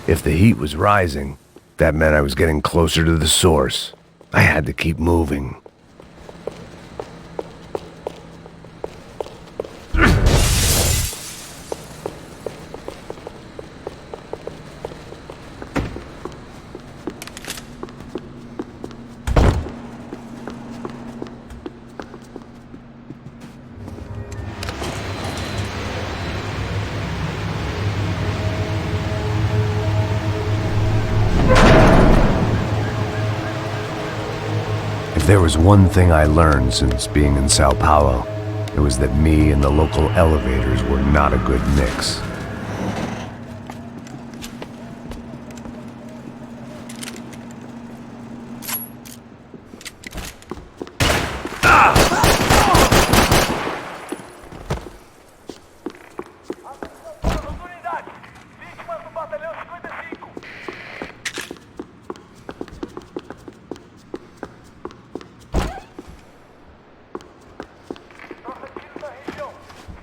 If the heat was rising, that meant I was getting closer to the source. I had to keep moving. There was one thing I learned since being in Sao Paulo. It was that me and the local elevators were not a good mix.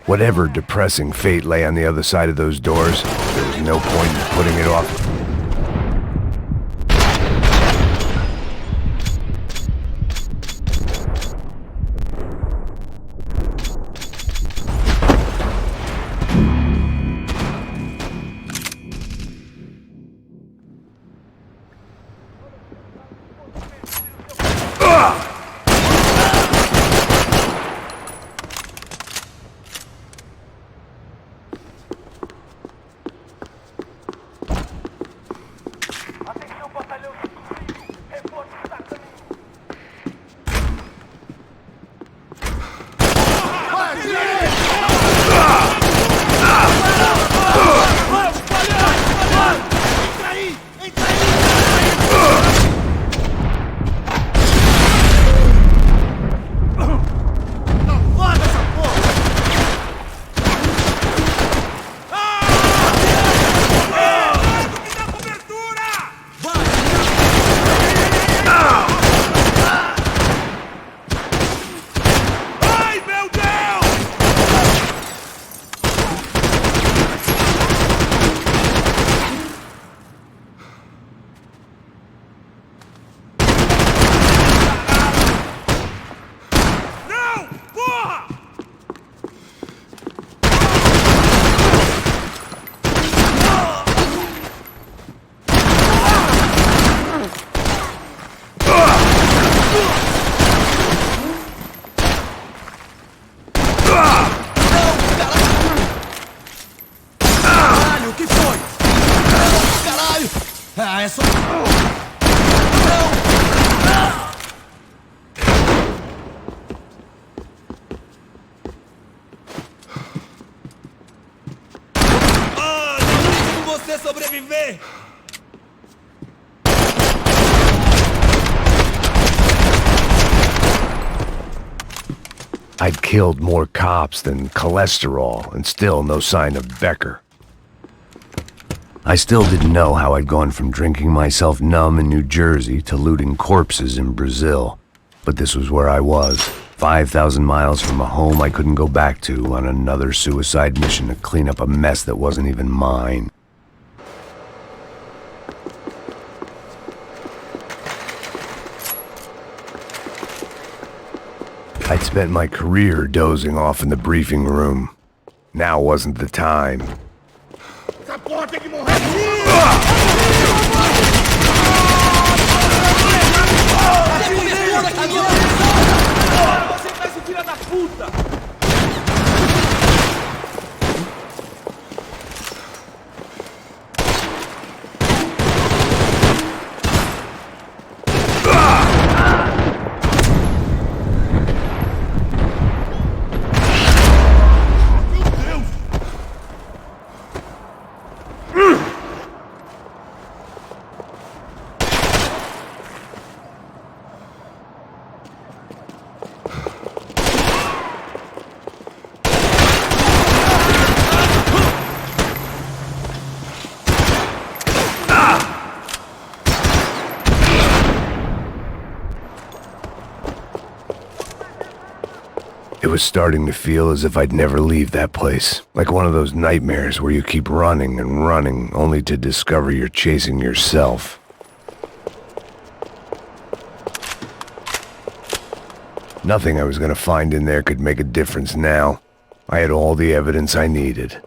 Whatever depressing fate lay on the other side of those doors, there was no point in putting it off. Você sobreviver! I'd killed more cops than cholesterol, and still no sign of Becker. I still didn't know how I'd gone from drinking myself numb in New Jersey to looting corpses in Brazil. But this was where I was, 5,000 miles from a home I couldn't go back to, on another suicide mission to clean up a mess that wasn't even mine. I'd spent my career dozing off in the briefing room. Now wasn't the time. Essa porra tem que morrer! Você faz o filho da puta! It was starting to feel as if I'd never leave that place. Like one of those nightmares where you keep running and running, only to discover you're chasing yourself. Nothing I was gonna find in there could make a difference now. I had all the evidence I needed.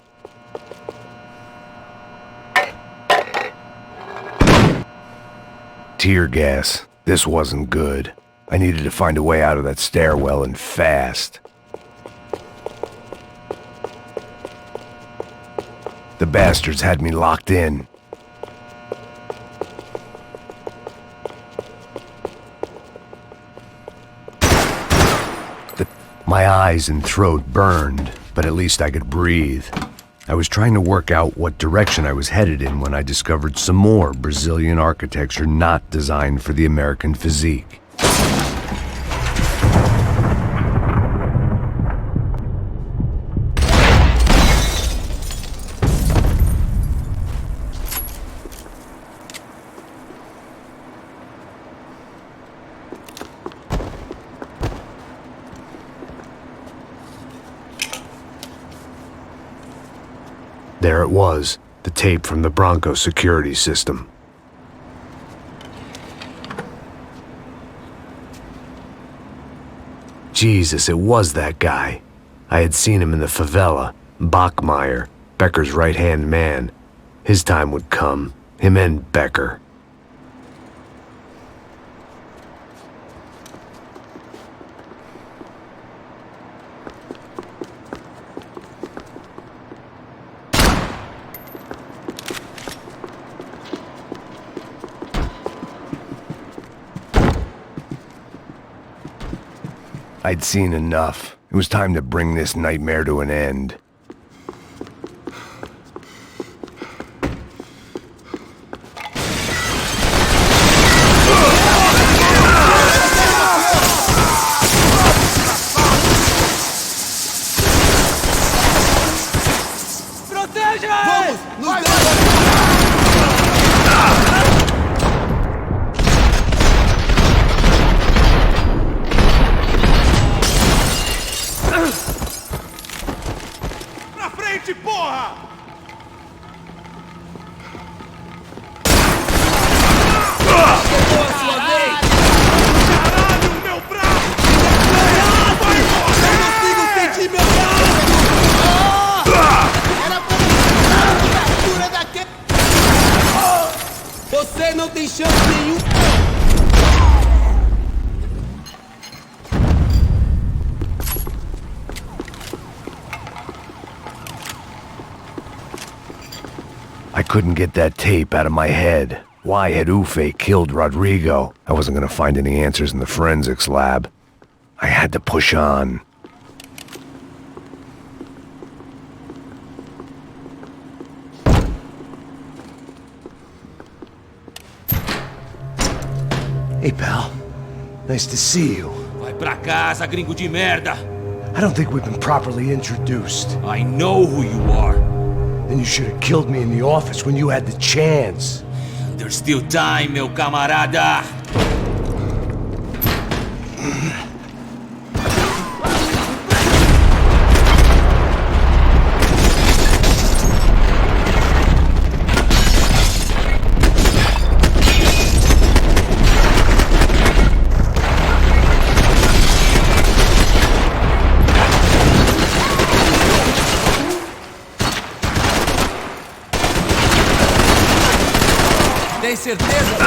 Tear gas. This wasn't good. I needed to find a way out of that stairwell, and fast. The bastards had me locked in. My eyes and throat burned, but at least I could breathe. I was trying to work out what direction I was headed in when I discovered some more Brazilian architecture not designed for the American physique. There it was, the tape from the Bronco security system. Jesus, it was that guy. I had seen him in the favela, Bachmeyer, Becker's right-hand man. His time would come, him and Becker. I'd seen enough. It was time to bring this nightmare to an end. I couldn't get that tape out of my head. Why had Ufe killed Rodrigo? I wasn't gonna find any answers in the forensics lab. I had to push on. Hey, pal. Nice to see you. Vai pra casa, gringo de merda! I don't think we've been properly introduced. I know who you are. Then you should have killed me in the office when you had the chance. There's still time, meu camarada! Tem certeza?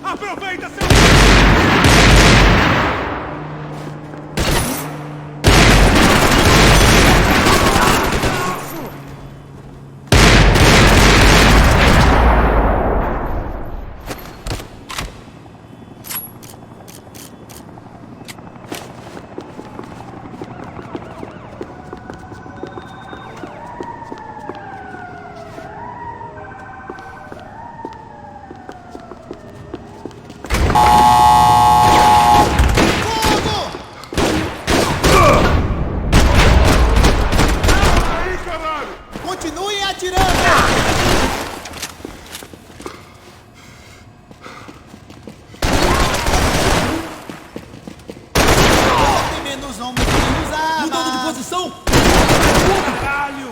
Aproveita, seu... Continue atirando! Tem menos homens que nos armas! Mudando de posição! Caralho!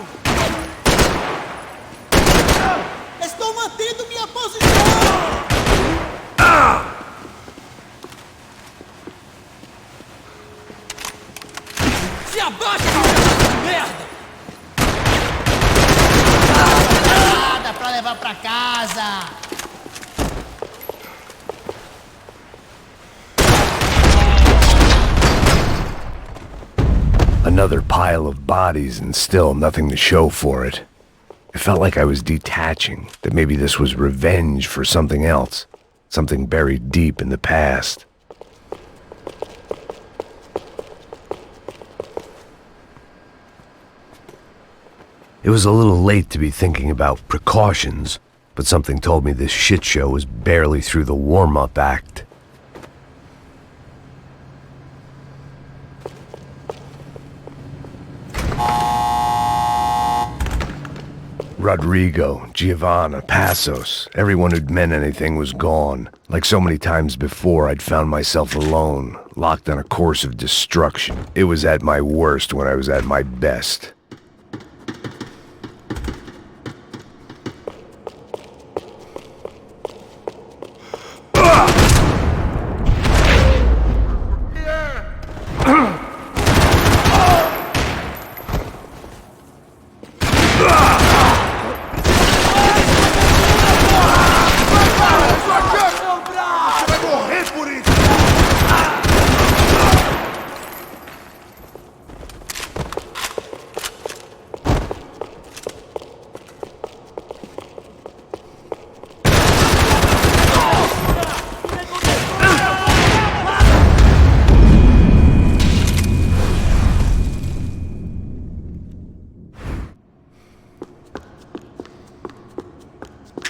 Estou mantendo minha posição! Se abaixa, merda! Nada pra levar pra casa! Another pile of bodies and still nothing to show for it. It felt like I was detaching, that maybe this was revenge for something else, something buried deep in the past. It was a little late to be thinking about precautions, but something told me this shit show was barely through the warm-up act. Rodrigo, Giovanna, Passos, everyone who'd meant anything was gone. Like so many times before, I'd found myself alone, locked on a course of destruction. It was at my worst when I was at my best.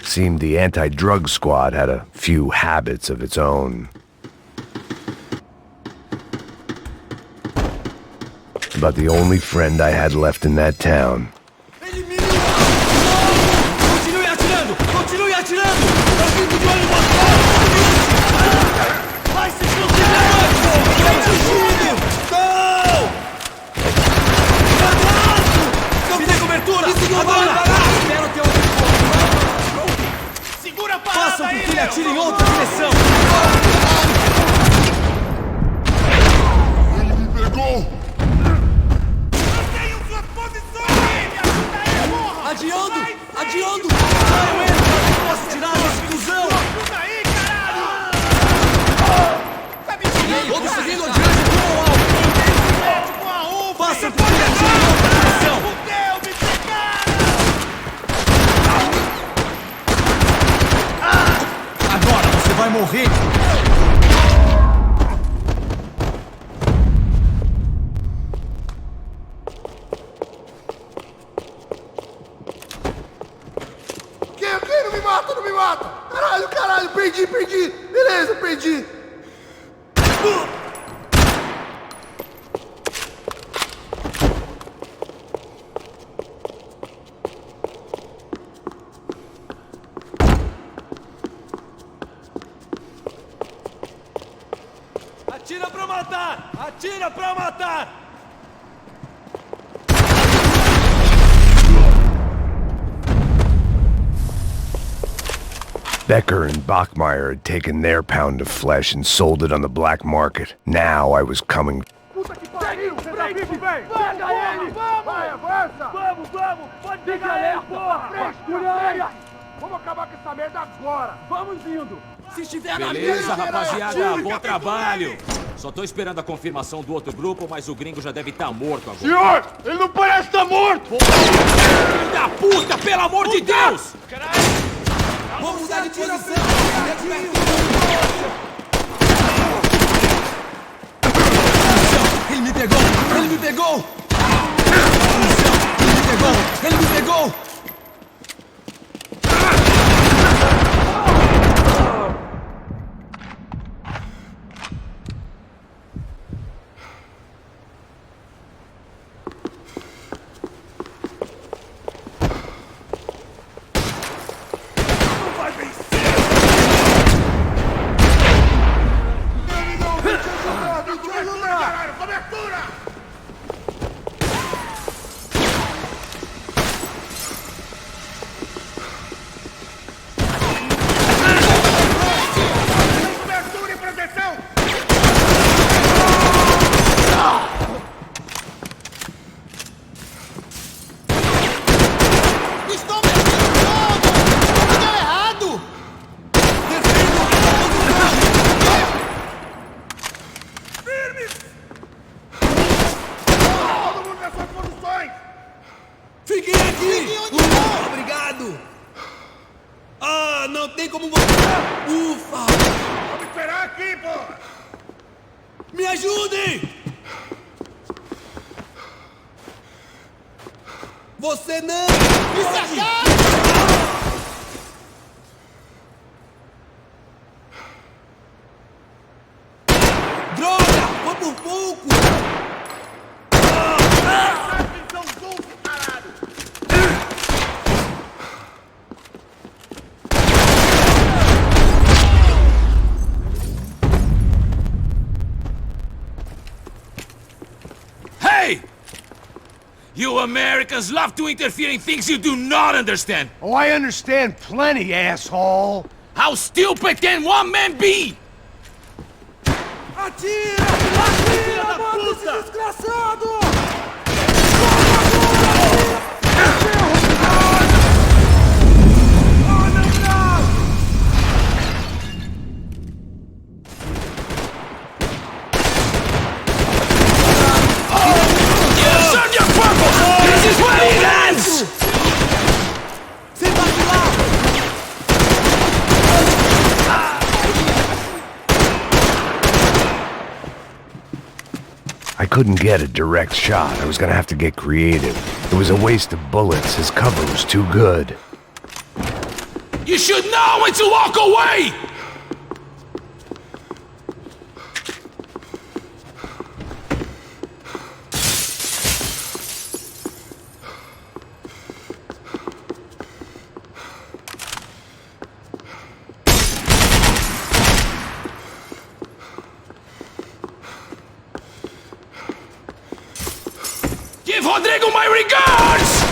Seemed the anti-drug squad had a few habits of its own. About the only friend I had left in that town. Continue atirando! Continue atirando! Eu fico de olho no vai se Não! Me dê cobertura! Agora! Espero ter outro. Segura a parada! Faça com que ele atire em outra direção! Ele me pegou! Mantenham suas posições! Me ajuda aí, porra! Adiando! Adiando! Não entra! Posso tirar essa ilusão! Ajuda aí, caralho! Tá me tirando! Todos seguindo adiante! mata! Caralho, caralho, perdi! Beleza, perdi! Atira pra matar! Atira pra matar! Becker and Bachmeyer had taken their pound of flesh and sold it on the black market. Now I was coming. Puta que pariu! Pega ele! Vai, avança! Vamos! Pode pegar ele, porra! Vamos acabar com essa merda agora! Vamos indo! Se estiver na Beleza, mesa, rapaziada, bom trabalho. Só tô esperando a confirmação do outro grupo, mas o gringo já deve estar morto agora. Senhor, ele não parece estar morto! Filho da puta, pelo amor de Deus! vamos mudar de posição! Ele me pegou! Ele me pegou! Ele me pegou! Você não! Isso é droga! Foi por pouco! Hey! You Americans love to interfere in things you do not understand! Oh, I understand plenty, asshole! How stupid can one man be? Atira! Atira! Mata esse desgraçado! I couldn't get a direct shot. I was gonna have to get creative. It was a waste of bullets. His cover was too good. You should know when to walk away! Give Rodrigo my regards!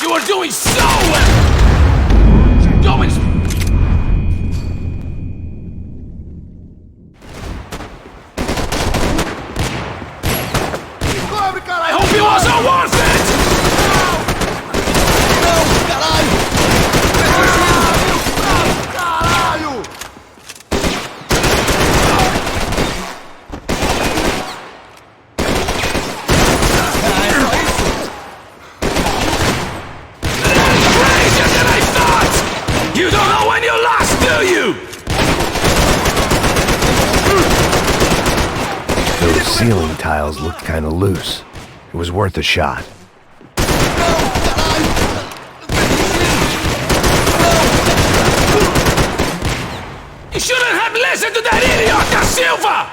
You are doing so well! Going... ceiling tiles looked kinda loose. It was worth a shot. You shouldn't have listened to that idiot, Da Silva!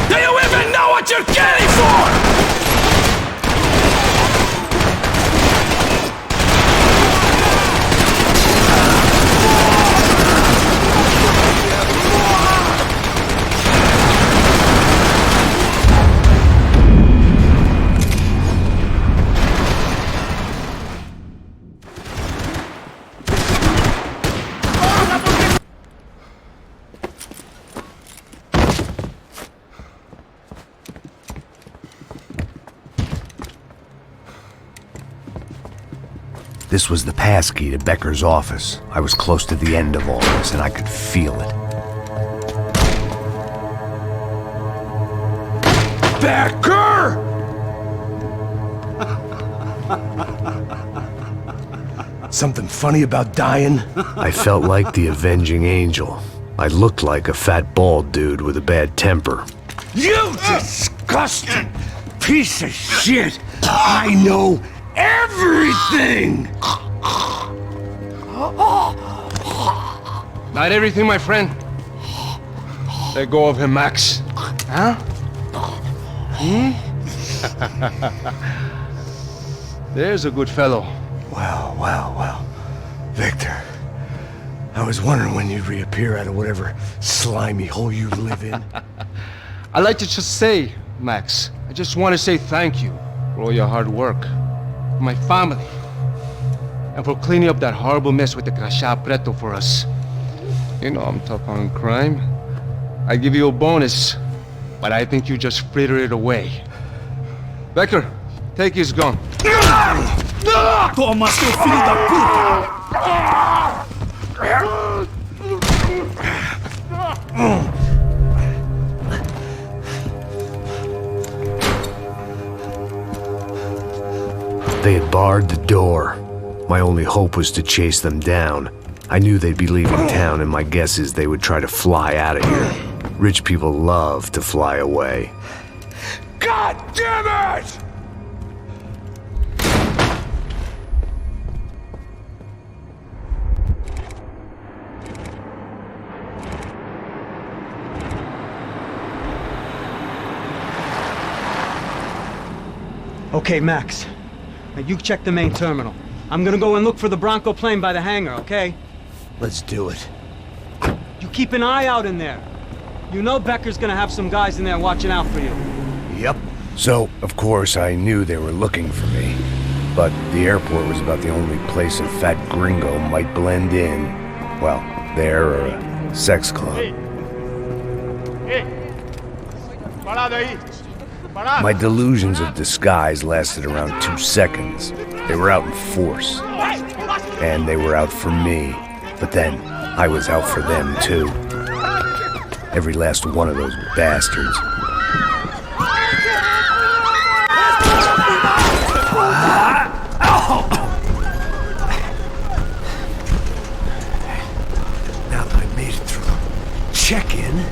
Do you even know what you're killing for? This was the passkey to Becker's office. I was close to the end of all this, and I could feel it. Becker! Something funny about dying? I felt like the avenging angel. I looked like a fat bald dude with a bad temper. You disgusting piece of shit! I know everything! Not everything, my friend. Let go of him, Max. Huh? There's a good fellow. Well. Victor, I was wondering when you'd reappear out of whatever slimy hole you live in. I'd like to just say, Max, I just want to say thank you for all your hard work, for my family, and for cleaning up that horrible mess with the Crachá Preto for us. You know I'm tough on crime. I give you a bonus, but I think you just fritter it away. Becker, take his gun. Toma, seu filho da puta! They had barred the door. My only hope was to chase them down. I knew they'd be leaving town, and my guess is they would try to fly out of here. Rich people love to fly away. God damn it! Okay, Max. Now you check the main terminal. I'm gonna go and look for the Bronco plane by the hangar, okay? Let's do it. You keep an eye out in there. You know Becker's gonna have some guys in there watching out for you. Yep. So, of course, I knew they were looking for me. But the airport was about the only place a fat gringo might blend in. Well, there or a sex club. My delusions of disguise lasted around 2 seconds. They were out in force. And they were out for me. But then, I was out for them too. Every last one of those bastards. Now that I made it through check-in,